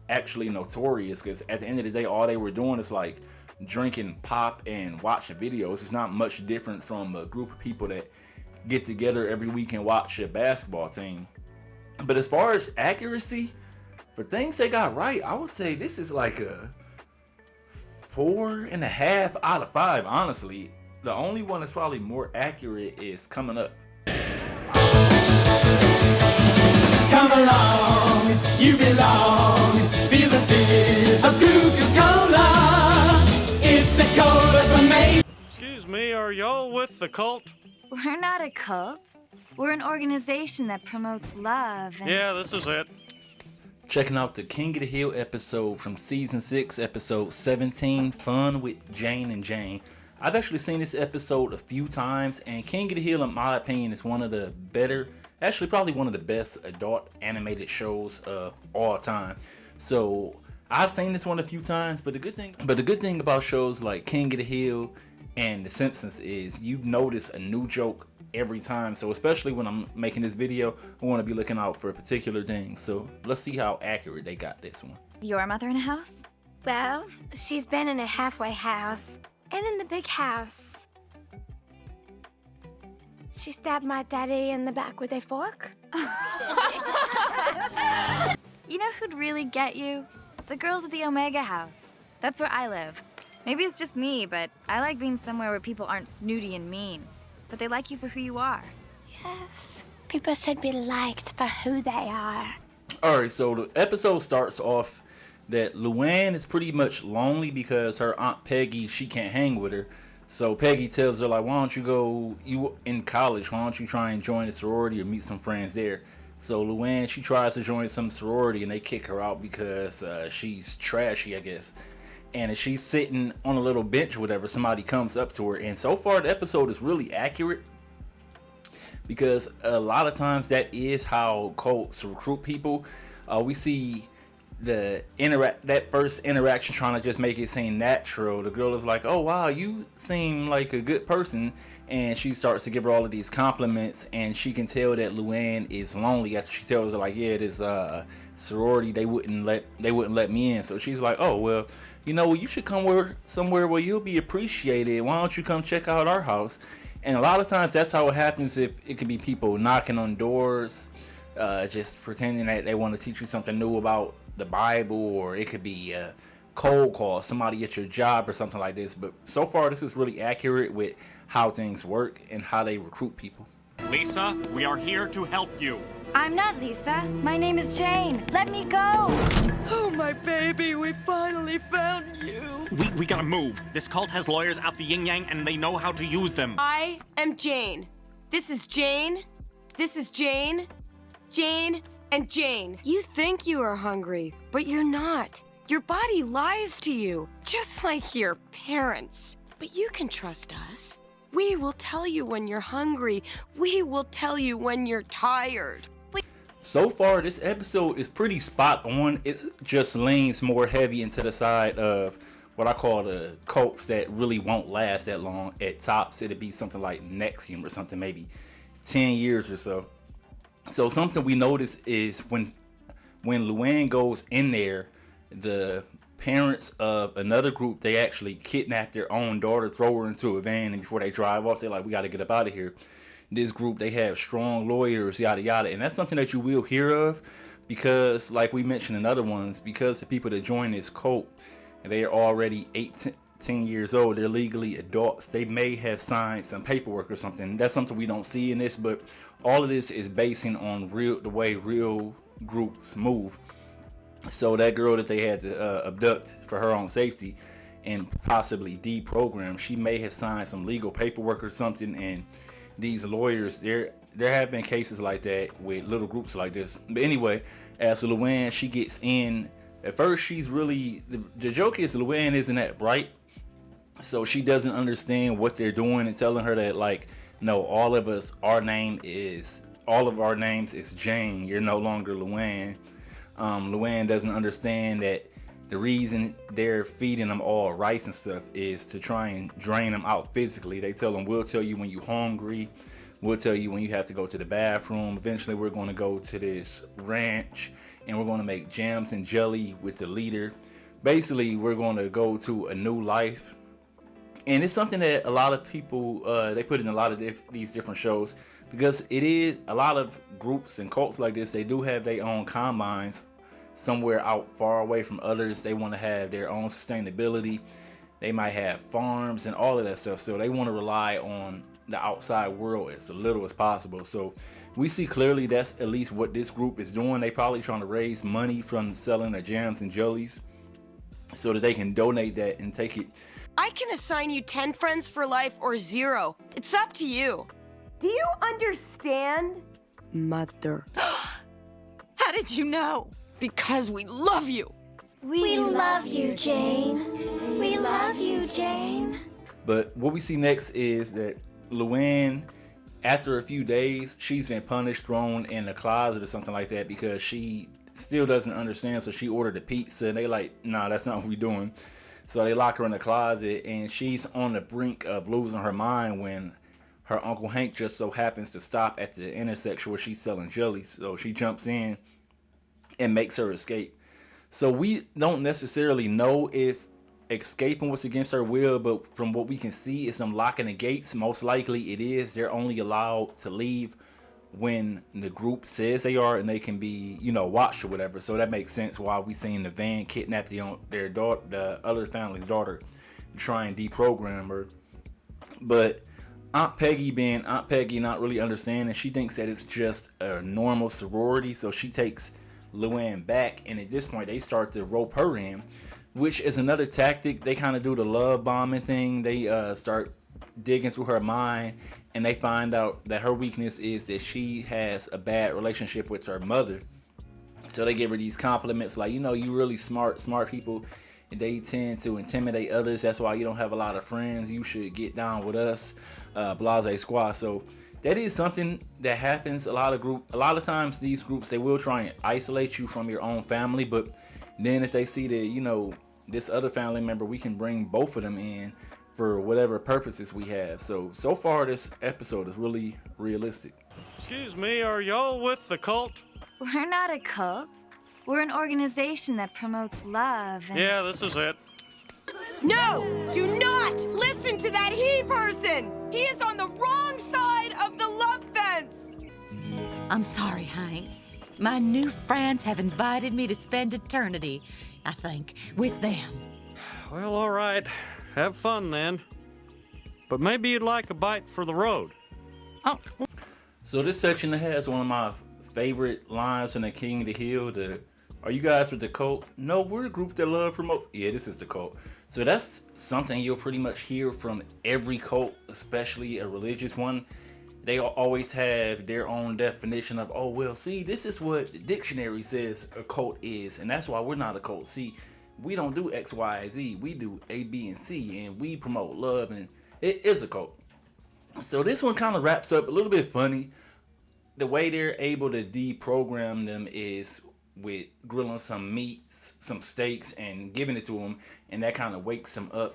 actually notorious, because at the end of the day, all they were doing is like drinking pop and watching videos. It's not much different from a group of people that get together every week and watch a basketball team. But as far as accuracy, for things they got right, I would say this is like a 4.5 out of 5, honestly. The only one that's probably more accurate is coming up. Come along, you belong. Feel the fizz of Coca-Cola. It's the cola from Maine. Excuse me, are y'all with the cult? We're not a cult. We're an organization that promotes love and... Yeah, this is it. Checking out the King of the Hill episode from season 6, episode 17, Fun with Jane and Jane. I've actually seen this episode a few times, and King of the Hill, in my opinion, is one of the better, actually probably one of the best adult animated shows of all time. So I've seen this one a few times, but the good thing about shows like King of the Hill and The Simpsons is you notice a new joke every time. So especially when I'm making this video, I want to be looking out for particular things. So let's see how accurate they got this one. Your mother in a house? Well, she's been in a halfway house and in the big house. She stabbed my daddy in the back with a fork. You know who'd really get you? The girls at the Omega house. That's where I live. Maybe it's just me, but I like being somewhere where people aren't snooty and mean, but they like you for who you are. Yes, people should be liked for who they are. Alright, so the episode starts off that Luann is pretty much lonely because her Aunt Peggy, she can't hang with her. So Peggy tells her, like, why don't you go, you in college, why don't you try and join a sorority or meet some friends there? So Luann, she tries to join some sorority and they kick her out because she's trashy, I guess. And as she's sitting on a little bench or whatever, somebody comes up to her. And so far the episode is really accurate, because a lot of times that is how cults recruit people. We see that first interaction trying to just make it seem natural. The girl is like, oh wow, you seem like a good person, and she starts to give her all of these compliments, and she can tell that Luann is lonely after she tells her, like, yeah, this sorority, they wouldn't let me in. So she's like, oh well, you know, you should come somewhere where you'll be appreciated. Why don't you come check out our house? And a lot of times that's how it happens. If it could be people knocking on doors, just pretending that they want to teach you something new about the Bible, or it could be a cold call, somebody at your job or something like this. But so far this is really accurate with how things work and how they recruit people. Lisa, we are here to help you. I'm not Lisa. My name is Jane. Let me go. Oh, my baby, we finally found you. We gotta move. This cult has lawyers out the yin-yang, and they know how to use them. I am Jane. This is Jane. This is Jane. Jane and Jane. You think you are hungry, but you're not. Your body lies to you, just like your parents. But you can trust us. We will tell you when you're hungry. We will tell you when you're tired. So far, this episode is pretty spot on. It just leans more heavy into the side of what I call the cults that really won't last that long. At tops, it'd be something like Nexium or something, maybe 10 years or so. So something we notice is when Luann goes in there, the parents of another group, they actually kidnap their own daughter, throw her into a van, and before they drive off, they're like, we got to get up out of here. This group, they have strong lawyers, yada yada, and that's something that you will hear of, because like we mentioned in other ones, because the people that join this cult, they are already 10 years old, they're legally adults. They may have signed some paperwork or something. That's something we don't see in this, but all of this is basing on the way real groups move. So that girl that they had to abduct for her own safety and possibly deprogram, she may have signed some legal paperwork or something. And these lawyers, there have been cases like that with little groups like this. But anyway, as Luann, she gets in. At first, she's really, the joke is Luann isn't that bright. So she doesn't understand what they're doing and telling her that, like, no, all of our names is Jane. You're no longer Luann. Luann doesn't understand that the reason they're feeding them all rice and stuff is to try and drain them out physically. They tell them, we'll tell you when you're hungry. We'll tell you when you have to go to the bathroom. Eventually, we're going to go to this ranch and we're going to make jams and jelly with the leader. Basically, we're going to go to a new life. And it's something that a lot of people, they put in a lot of these different shows, because it is a lot of groups and cults like this. They do have their own combines somewhere out far away from others. They want to have their own sustainability. They might have farms and all of that stuff. So they want to rely on the outside world as little as possible. So we see clearly that's at least what this group is doing. They probably trying to raise money from selling their jams and jellies so that they can donate that and take it. I can assign you 10 friends for life or 0. It's up to you. Do you understand? Mother. How did you know? Because we love you. We love you, Jane. We love you, Jane. But what we see next is that Luann, after a few days, she's been punished, thrown in the closet or something like that, because she still doesn't understand. So she ordered a pizza and they like, nah, that's not what we're doing. So they lock her in the closet, and she's on the brink of losing her mind when her Uncle Hank just so happens to stop at the intersection where she's selling jellies. So she jumps in and makes her escape. So we don't necessarily know if escaping was against her will, but from what we can see is them locking the gates. Most likely it is. They're only allowed to leave when the group says they are, and they can be, watched or whatever. So that makes sense why we seen the van kidnap their daughter, the other family's daughter, try and deprogram her. But Aunt Peggy, being Aunt Peggy, not really understanding, she thinks that it's just a normal sorority. So she takes Luann back, and at this point they start to rope her in, which is another tactic. They kind of do the love bombing thing. They start digging through her mind, and they find out that her weakness is that she has a bad relationship with her mother. So they give her these compliments like, you really smart people, and they tend to intimidate others. That's why you don't have a lot of friends. You should get down with us, blase squad. So that is something that happens. A lot of times these groups, they will try and isolate you from your own family, but then if they see that, this other family member, we can bring both of them in for whatever purposes we have. So far this episode is really realistic. Excuse me, are y'all with the cult? We're not a cult. We're an organization that promotes love and... Yeah, this is it. No! Do not listen to that he person! He is on the wrong side of the love fence! I'm sorry, Hank. My new friends have invited me to spend eternity, I think, with them. Well, all right. Have fun then. But maybe you'd like a bite for the road. Oh. So this section has one of my favorite lines from the King of the Hill. Are you guys with the cult? No, we're a group that love promotes. Yeah, this is the cult. So that's something you'll pretty much hear from every cult, especially a religious one. They always have their own definition of, oh, well, see, this is what the dictionary says a cult is, and that's why we're not a cult. See, we don't do X, Y, Z. We do A, B, and C, and we promote love, and it is a cult. So this one kind of wraps up a little bit funny. The way they're able to deprogram them is with grilling some meats, some steaks, and giving it to them, and that kind of wakes them up.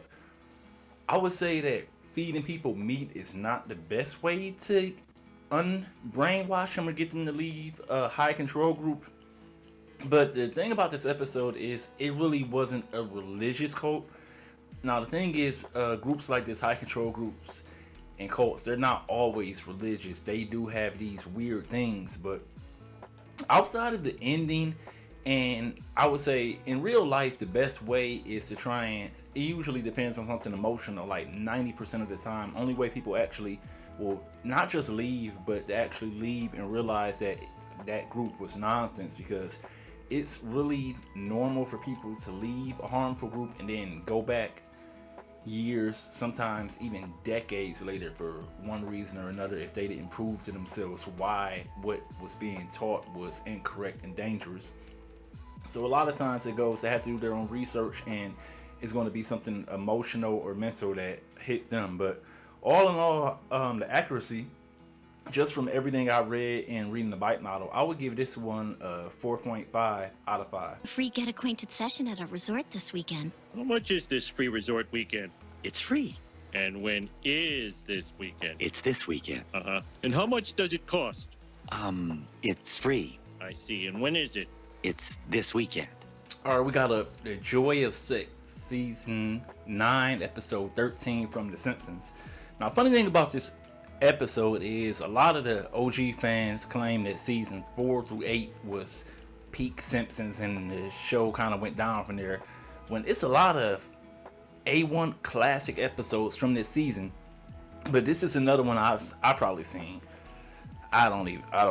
I would say that feeding people meat is not the best way to unbrainwash them or get them to leave a high control group. But the thing about this episode is it really wasn't a religious cult. Now the thing is, groups like this, high control groups and cults, they're not always religious. They do have these weird things, but outside of the ending And I would say in real life, the best way is to try and, it usually depends on something emotional, like 90% of the time. Only way people actually will not just leave, but to actually leave and realize that that group was nonsense, because it's really normal for people to leave a harmful group and then go back years, sometimes even decades later, for one reason or another, if they didn't prove to themselves why what was being taught was incorrect and dangerous. So a lot of times it goes, they have to do their own research, and it's going to be something emotional or mental that hits them. But all in all, the accuracy, just from everything I read and reading the bite model, I would give this one a 4.5 out of 5. Free get acquainted session at a resort this weekend. How much is this free resort weekend? It's free. And when is this weekend? It's this weekend. Uh-huh. And how much does it cost? It's free. I see. And when is it? It's this weekend. All right, we got The Joy of Sex, Season 9, Episode 13 from The Simpsons. Now, funny thing about this episode is a lot of the OG fans claim that Season 4 through 8 was peak Simpsons, and the show kind of went down from there, when it's a lot of A1 classic episodes from this season. But this is another one I've probably seen, I don't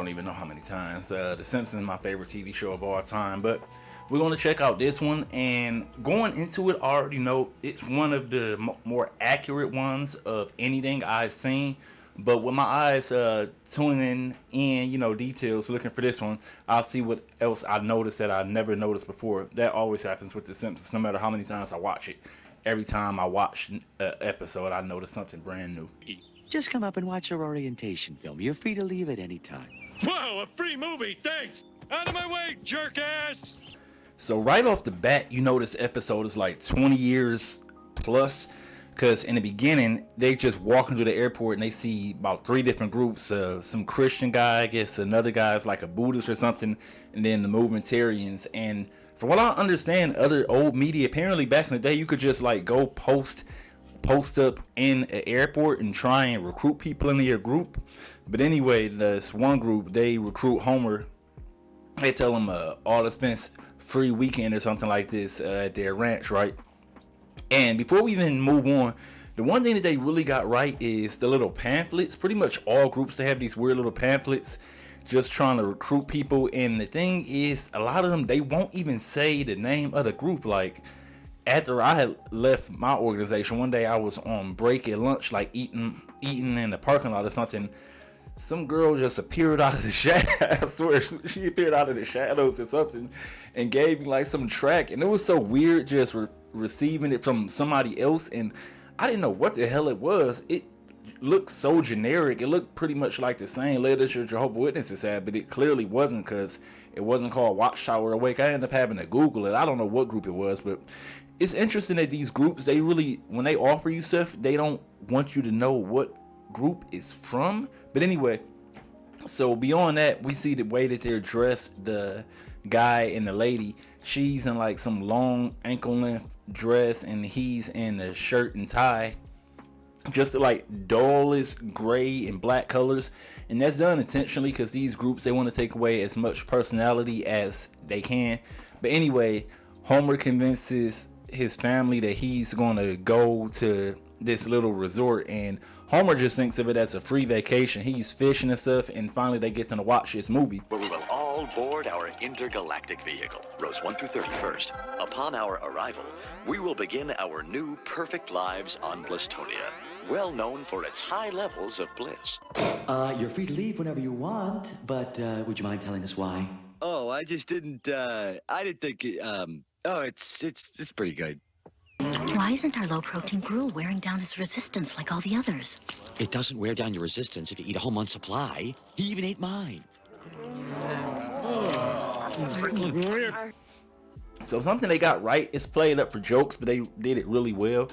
even know how many times. The Simpsons is my favorite TV show of all time, but we're going to check out this one. And going into it, I already know it's one of the more accurate ones of anything I've seen. But with my eyes tuning in, details, looking for this one, I'll see what else I noticed that I never noticed before. That always happens with The Simpsons, no matter how many times I watch it. Every time I watch an episode, I notice something brand new. Just come up and watch our orientation film. You're free to leave at any time. Wow, a free movie, thanks! Out of my way, jerk ass! So right off the bat, this episode is like 20 years plus, because in the beginning, they just walking through the airport and they see about 3 different groups. Some Christian guy, I guess another guy's like a Buddhist or something, and then the Movementarians. And from what I understand, other old media, apparently back in the day, you could just like go post up in an airport and try and recruit people into your group. But anyway, this one group, they recruit Homer. They tell him all expense free weekend or something like this at their ranch, right? And before we even move on, the one thing that they really got right is the little pamphlets. Pretty much all groups, they have these weird little pamphlets just trying to recruit people. And the thing is, a lot of them, they won't even say the name of the group. Like, after I had left my organization, one day I was on break at lunch, like eating in the parking lot or something. Some girl just appeared out of the shadows. I swear, she appeared out of the shadows or something and gave me like some track. And it was so weird just receiving it from somebody else. And I didn't know what the hell it was. It looked so generic. It looked pretty much like the same literature Jehovah's Witnesses had, but it clearly wasn't, because it wasn't called Watchtower Awake. I ended up having to Google it. I don't know what group it was, but it's interesting that these groups, they really, when they offer you stuff, they don't want you to know what group it's from. But anyway, so beyond that, we see the way that they're dressed. The guy and the lady, she's in like some long ankle length dress and he's in a shirt and tie, just like dullest gray and black colors. And that's done intentionally, because these groups, they want to take away as much personality as they can. But anyway, Homer convinces his family that he's going to go to this little resort, and Homer just thinks of it as a free vacation. He's fishing and stuff, and finally they get them to watch this movie. Where we will all board our intergalactic vehicle, rows 1 through 31st. Upon our arrival, we will begin our new perfect lives on Blistonia, well known for its high levels of bliss. You're free to leave whenever you want, but would you mind telling us why? Oh, I just didn't, I didn't think, it's pretty good. Why isn't our low-protein gruel wearing down his resistance like all the others? It doesn't wear down your resistance if you eat a whole month's supply. He even ate mine. So something they got right, it's played up for jokes, but they did it really well,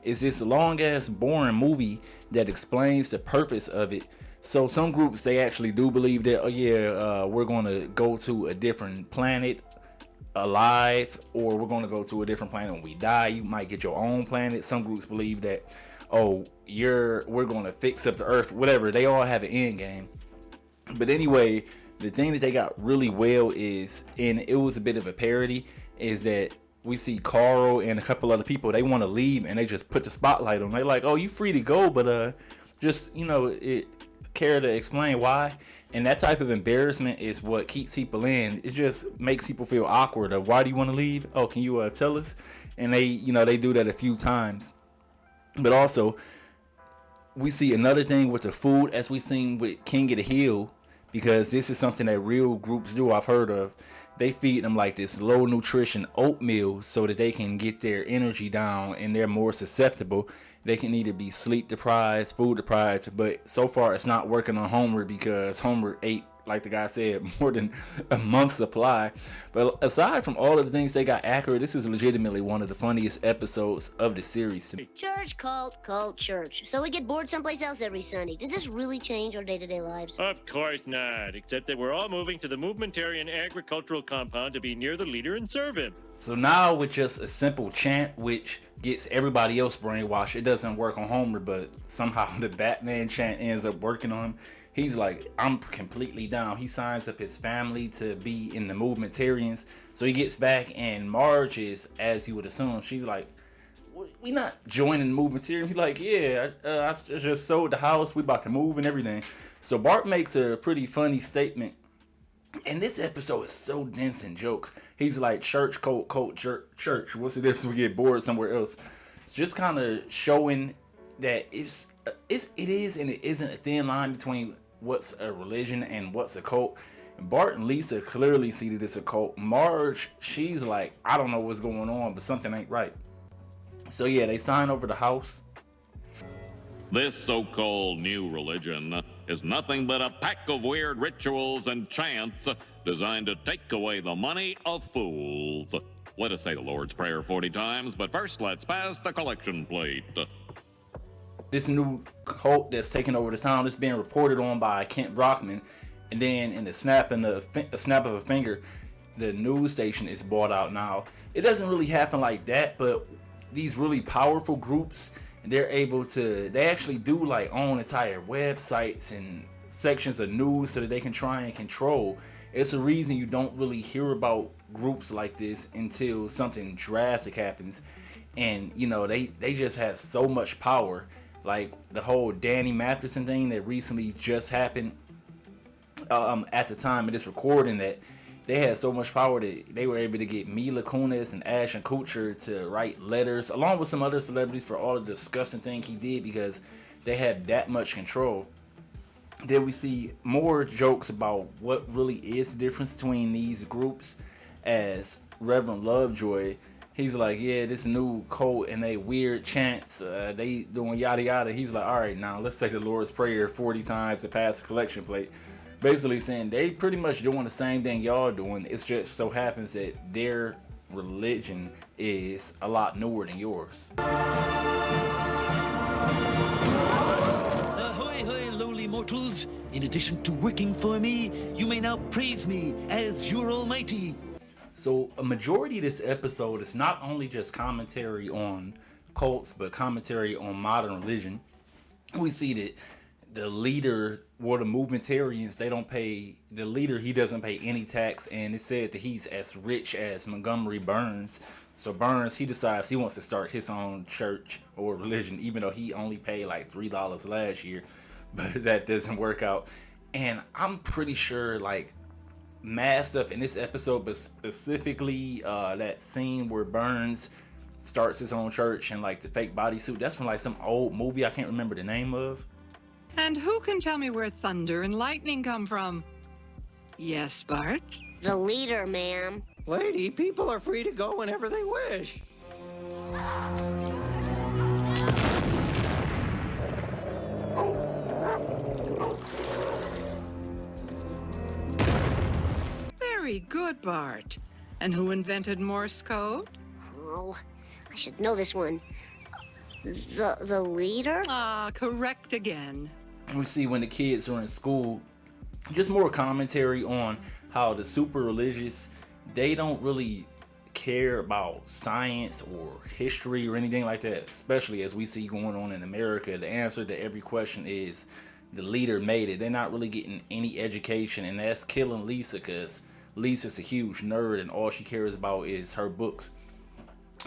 is this long-ass boring movie that explains the purpose of it. So some groups, they actually do believe that, we're going to go to a different planet alive, or we're going to go to a different planet when we die. You might get your own planet. Some groups believe that, we're going to fix up the earth, whatever. They all have an end game. But anyway, the thing that they got really well is, and it was a bit of a parody, is that we see Carl and a couple other people, they want to leave and they just put the spotlight on. They're like, oh, you free to go, but just, care to explain why? And that type of embarrassment is what keeps people in. It just makes people feel awkward of, why do you want to leave? Oh, can you tell us? And they do that a few times. But also, we see another thing with the food, as we seen with King of the Hill, because this is something that real groups do, I've heard of. They feed them like this low nutrition oatmeal so that they can get their energy down and they're more susceptible. They can either be sleep deprived, food deprived, but so far it's not working on Homer because Homer ate, like the guy said, more than a month's supply. But aside from all of the things they got accurate, this is legitimately one of the funniest episodes of the series to me. Church, cult, church. So we get bored someplace else every Sunday. Does this really change our day-to-day lives? Of course not, except that we're all moving to the Movementarian Agricultural Compound to be near the leader and serve him. So now with just a simple chant, which gets everybody else brainwashed, it doesn't work on Homer, but somehow the Batman chant ends up working on him. He's like, I'm completely down. He signs up his family to be in the Movementarians. So he gets back, and Marge is, as you would assume, she's like, we not joining the Movementarians. He's like, yeah, I just sold the house. We about to move and everything. So Bart makes a pretty funny statement. And this episode is so dense in jokes. He's like, church, cult, church. What's the difference if we get bored somewhere else? Just kind of showing that it is and it isn't a thin line between what's a religion and what's a cult. Bart and Lisa clearly see that it's a cult. Marge, she's like, I don't know what's going on, but something ain't right. So yeah, they sign over the house. This so-called new religion is nothing but a pack of weird rituals and chants designed to take away the money of fools. Let us say the Lord's Prayer 40 times, but first let's pass the collection plate. This new cult that's taking over the town is being reported on by Kent Brockman, and then in the snap of a finger, the news station is bought out. Now, it doesn't really happen like that, but these really powerful groups, they actually do like own entire websites and sections of news so that they can try and control. It's a reason you don't really hear about groups like this until something drastic happens. And they just have so much power. Like the whole Danny Matheson thing that recently just happened at the time of this recording, that they had so much power that they were able to get Mila Kunis and Ashton Kutcher to write letters along with some other celebrities for all the disgusting things he did, because they had that much control. Then we see more jokes about what really is the difference between these groups, as Reverend Lovejoy, he's like, yeah, this new cult and they weird chants, they doing yada yada. He's like, all right, now let's say the Lord's Prayer 40 times to pass the collection plate. Basically saying they pretty much doing the same thing y'all doing. It just so happens that their religion is a lot newer than yours. Ahoy, hoy, lowly mortals. In addition to working for me, you may now praise me as your almighty. So a majority of this episode is not only just commentary on cults, but commentary on modern religion. We see that the leader, or the Movementarians, the leader, he doesn't pay any tax, and it's said that he's as rich as Montgomery Burns. So Burns, he decides he wants to start his own church or religion, even though he only paid like $3 last year, but that doesn't work out. And I'm pretty sure like mad stuff in this episode, but specifically that scene where Burns starts his own church and like the fake bodysuit, that's from like some old movie I can't remember the name of. And who can tell me where thunder and lightning come from? Yes, Bart? The leader, ma'am. Lady, people are free to go whenever they wish. Very good, Bart. And who invented Morse code? Oh, I should know this one. The leader? Ah, correct again. We see when the kids are in school, just more commentary on how the super religious, they don't really care about science or history or anything like that, especially as we see going on in America. The answer to every question is the leader made it. They're not really getting any education, and that's killing Lisa, because Lisa's a huge nerd and all she cares about is her books.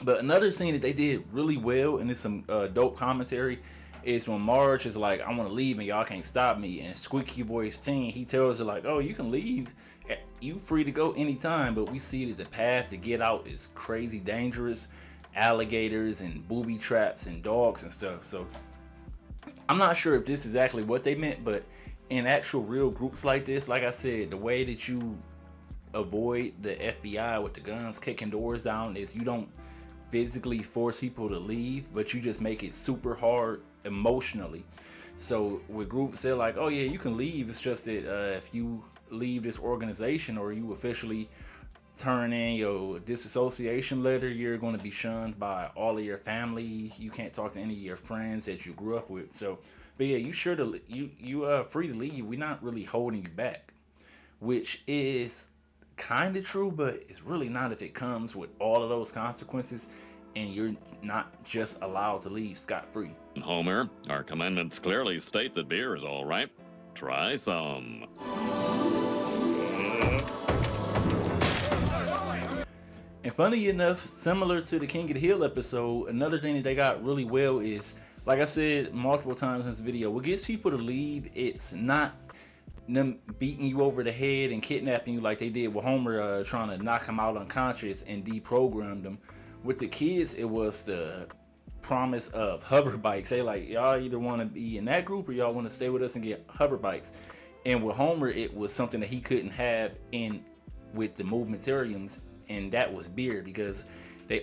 But another scene that they did really well, and it's some dope commentary, is when Marge is like, I want to leave and y'all can't stop me, and squeaky voice Teen, he tells her like, oh, you can leave, you free to go anytime. But we see that the path to get out is crazy dangerous, alligators and booby traps and dogs and stuff. So I'm not sure if this is exactly what they meant, but in actual real groups like this, like I said, the way that you avoid the FBI with the guns kicking doors down is you don't physically force people to leave, but you just make it super hard emotionally. So with groups, they're like, oh yeah, you can leave, it's just that if you leave this organization or you officially turn in your disassociation letter, you're going to be shunned by all of your family. You can't talk to any of your friends that you grew up with. So but yeah, you free to leave. We're not really holding you back, which is kind of true, but it's really not if it comes with all of those consequences and you're not just allowed to leave scot-free. Homer, our commandments clearly state that beer is all right. Try some. And funny enough, similar to the King of the Hill episode, another thing that they got really well is, like I said multiple times in this video, what gets people to leave, it's not them beating you over the head and kidnapping you like they did with Homer, trying to knock him out unconscious and deprogram them. With the kids, it was the promise of hover bikes. They like, y'all either want to be in that group or y'all want to stay with us and get hover bikes. And with Homer, it was something that he couldn't have in with the movementarians, and that was beer, because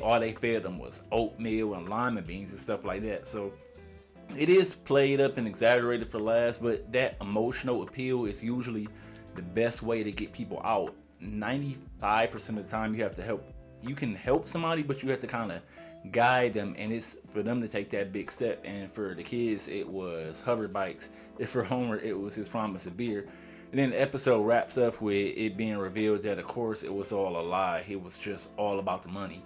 all they fed them was oatmeal and lima beans and stuff like that. So it is played up and exaggerated for laughs, but that emotional appeal is usually the best way to get people out. 95% of the time you can help somebody, but you have to kind of guide them, and it's for them to take that big step. And for the kids, it was hover bikes. And for Homer, it was his promise of beer. And then the episode wraps up with it being revealed that, of course, it was all a lie. It was just all about the money.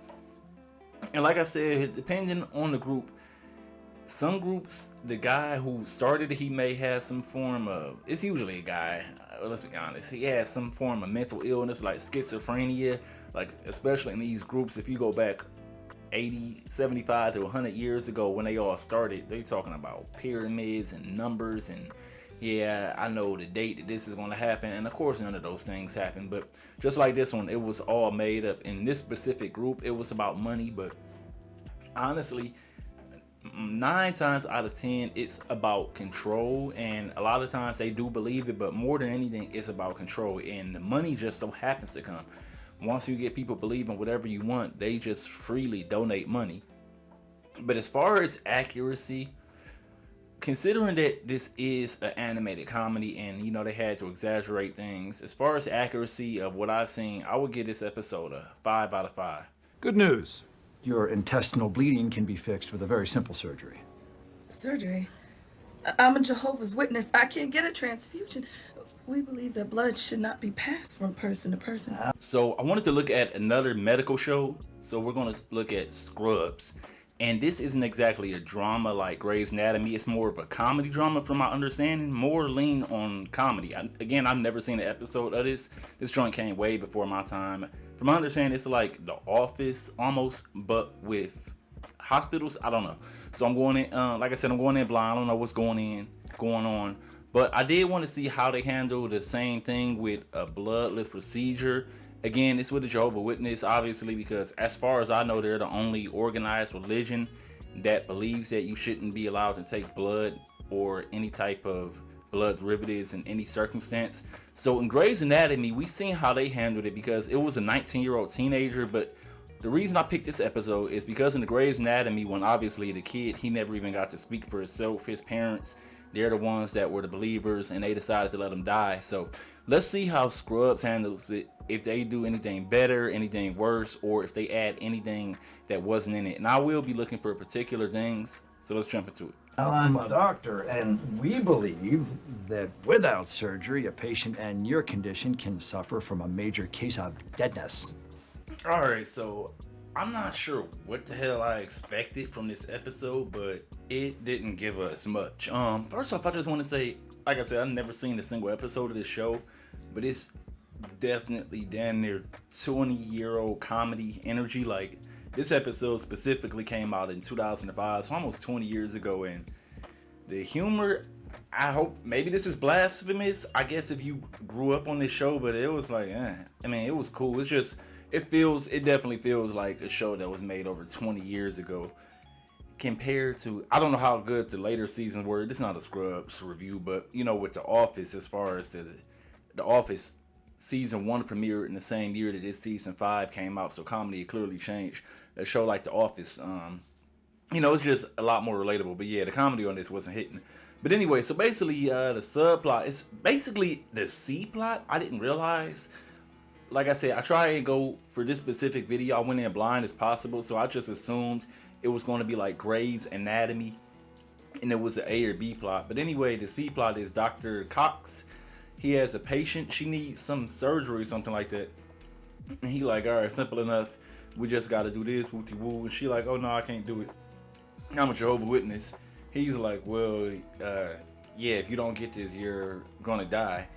And like I said, depending on the group, some groups, the guy who started it, he may have some form of, it's usually a guy, let's be honest, he has some form of mental illness like schizophrenia, like especially in these groups. If you go back 80, 75 to 100 years ago when they all started, they talking about pyramids and numbers and yeah, I know the date that this is going to happen, and of course none of those things happened. But just like this one, it was all made up. In this specific group, it was about money, but honestly 9 times out of 10 it's about control, and a lot of times they do believe it, but more than anything it's about control, and the money just so happens to come. Once you get people believing whatever you want, they just freely donate money. But as far as accuracy, considering that this is an animated comedy and they had to exaggerate things, as far as accuracy of what I've seen, I would give this episode a 5 out of 5. Good news. Your intestinal bleeding can be fixed with a very simple surgery. Surgery? I'm a Jehovah's Witness. I can't get a transfusion. We believe that blood should not be passed from person to person. So I wanted to look at another medical show. So we're going to look at Scrubs. And this isn't exactly a drama like Grey's Anatomy. It's more of a comedy drama from my understanding. More lean on comedy. Again, I've never seen an episode of this. This joint came way before my time. From my understanding, it's like The Office almost, but with hospitals. I don't know. So I'm going in, like I said, I'm going in blind. I don't know what's going on. But I did want to see how they handle the same thing with a bloodless procedure. Again, it's with the Jehovah's Witness, obviously, because as far as I know, they're the only organized religion that believes that you shouldn't be allowed to take blood or any type of blood derivatives in any circumstance. So in Grey's Anatomy, we seen how they handled it, because it was a 19-year-old teenager. But the reason I picked this episode is because in the Grey's Anatomy, when obviously the kid, he never even got to speak for himself. His parents, they're the ones that were the believers, and they decided to let him die. So let's see how Scrubs handles it, if they do anything better, anything worse, or if they add anything that wasn't in it. And I will be looking for particular things, so let's jump into it. I'm a doctor, and we believe that without surgery, a patient in your condition can suffer from a major case of deadness. All right, so I'm not sure what the hell I expected from this episode, but it didn't give us much. First off, I just want to say like I said, I've never seen a single episode of this show, but it's definitely damn near 20-year-old comedy energy. Like, this episode specifically came out in 2005, so almost 20 years ago, and the humor, I hope, maybe this is blasphemous, I guess, if you grew up on this show, but it was like, I mean, it was cool. It's just, it definitely feels like a show that was made over 20 years ago compared to, I don't know how good the later seasons were. This is not a Scrubs review, but, you know, with The Office, as far as the Office season 1 premiered in the same year that this season 5 came out, so comedy clearly changed. A show like The Office, you know, it's just a lot more relatable. But yeah, the comedy on this wasn't hitting. But anyway, so basically the subplot, it's basically the C plot. I didn't realize. Like I said, I try and go for this specific video, I went in blind as possible, so I just assumed it was going to be like Grey's Anatomy and it was an A or B plot. But anyway, the C plot is Dr. Cox. He has a patient, she needs some surgery or something like that. And he like, all right, simple enough. We just got to do this, wooty woo. And she like, oh no, I can't do it. I'm a Jehovah's Witness. He's like, well, yeah, if you don't get this, you're gonna die.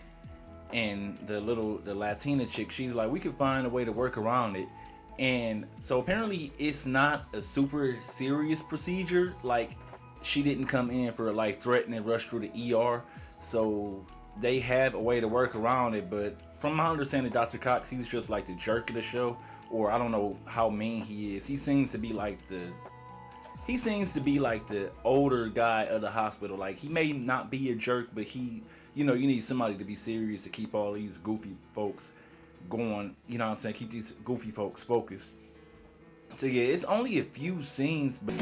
And the Latina chick, she's like, we can find a way to work around it. And so apparently it's not a super serious procedure. Like, she didn't come in for a life-threatening rush through the ER. So they have a way to work around it. But from my understanding, Dr. Cox, he's just like the jerk of the show. Or I don't know how mean he is. He seems to be like the older guy of the hospital. Like, he may not be a jerk, but he, you know, you need somebody to be serious to keep all these goofy folks going, you know what I'm saying, keep these goofy folks focused. So yeah, it's only a few scenes, but...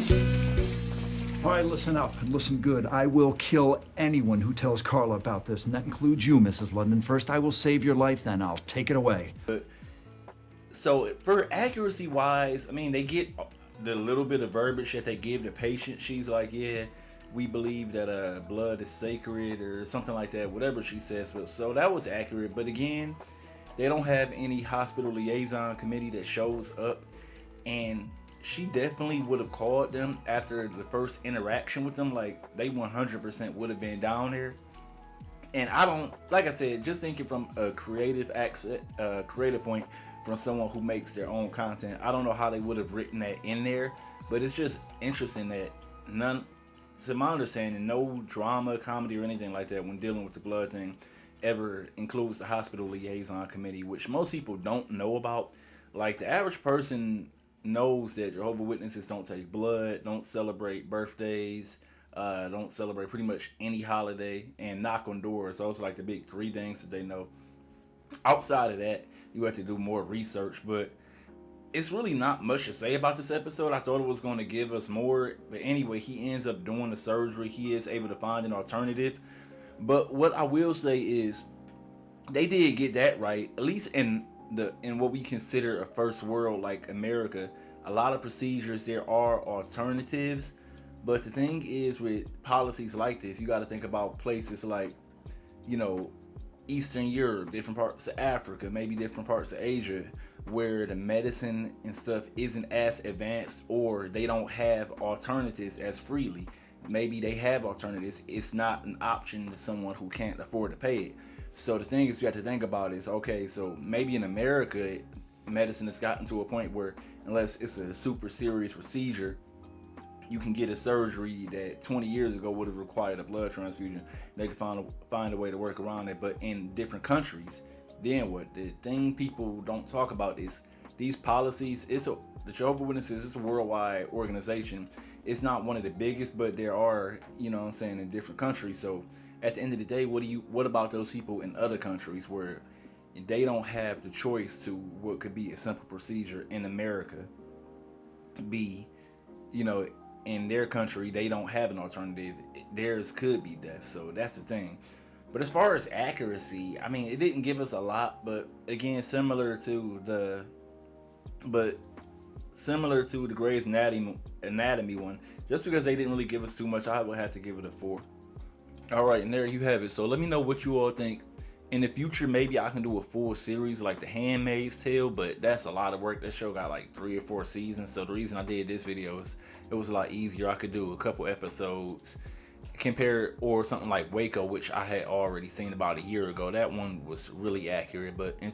All right, listen up and listen good. I will kill anyone who tells Carla about this, and that includes you, Mrs. London. First, I will save your life, then I'll take it away. So for accuracy wise, I mean, they get the little bit of verbiage that they give the patient. She's like, yeah, we believe that blood is sacred or something like that, whatever she says. But so that was accurate. But again, they don't have any hospital liaison committee that shows up, and she definitely would have called them after the first interaction with them. Like, they 100% would have been down there. And I don't, like I said, just thinking from a creative point, from someone who makes their own content, I don't know how they would have written that in there, but it's just interesting that none, to my understanding, no drama, comedy, or anything like that when dealing with the blood thing ever includes the hospital liaison committee, which most people don't know about. Like, the average person knows that Jehovah's Witnesses don't take blood, don't celebrate birthdays, don't celebrate pretty much any holiday, and knock on doors. Those are like the big 3 things that they know. Outside of that, you have to do more research, but it's really not much to say about this episode. I thought it was going to give us more, but anyway, he ends up doing the surgery. He is able to find an alternative. But what I will say is, they did get that right, at least in what we consider a first world like America. A lot of procedures, there are alternatives, but the thing is, with policies like this, you got to think about places like, you know, Eastern Europe, different parts of Africa, maybe different parts of Asia, where the medicine and stuff isn't as advanced, or they don't have alternatives as freely. Maybe they have alternatives, it's not an option to someone who can't afford to pay it. So the thing is, you have to think about is, okay, so maybe in America, medicine has gotten to a point where, unless it's a super serious procedure, you can get a surgery that 20 years ago would have required a blood transfusion. They can find a way to work around it. But in different countries, then what? The thing people don't talk about is these policies. The Jehovah's Witnesses is a worldwide organization. It's not one of the biggest, but there are, you know what I'm saying, in different countries. So at the end of the day, what about those people in other countries where they don't have the choice to what could be a simple procedure in America be, you know, in their country, they don't have an alternative. Theirs could be death. So that's the thing. But as far as accuracy, I mean, it didn't give us a lot, but again, similar to the Grey's Anatomy one, just because they didn't really give us too much, I would have to give it a 4. All right, and there you have it. So let me know what you all think. In the future, maybe I can do a full series like The Handmaid's Tale, but that's a lot of work. That show got like 3 or 4 seasons. So the reason I did this video is it was a lot easier. I could do a couple episodes Compare or something like Waco, which I had already seen about a year ago. That one was really accurate. But until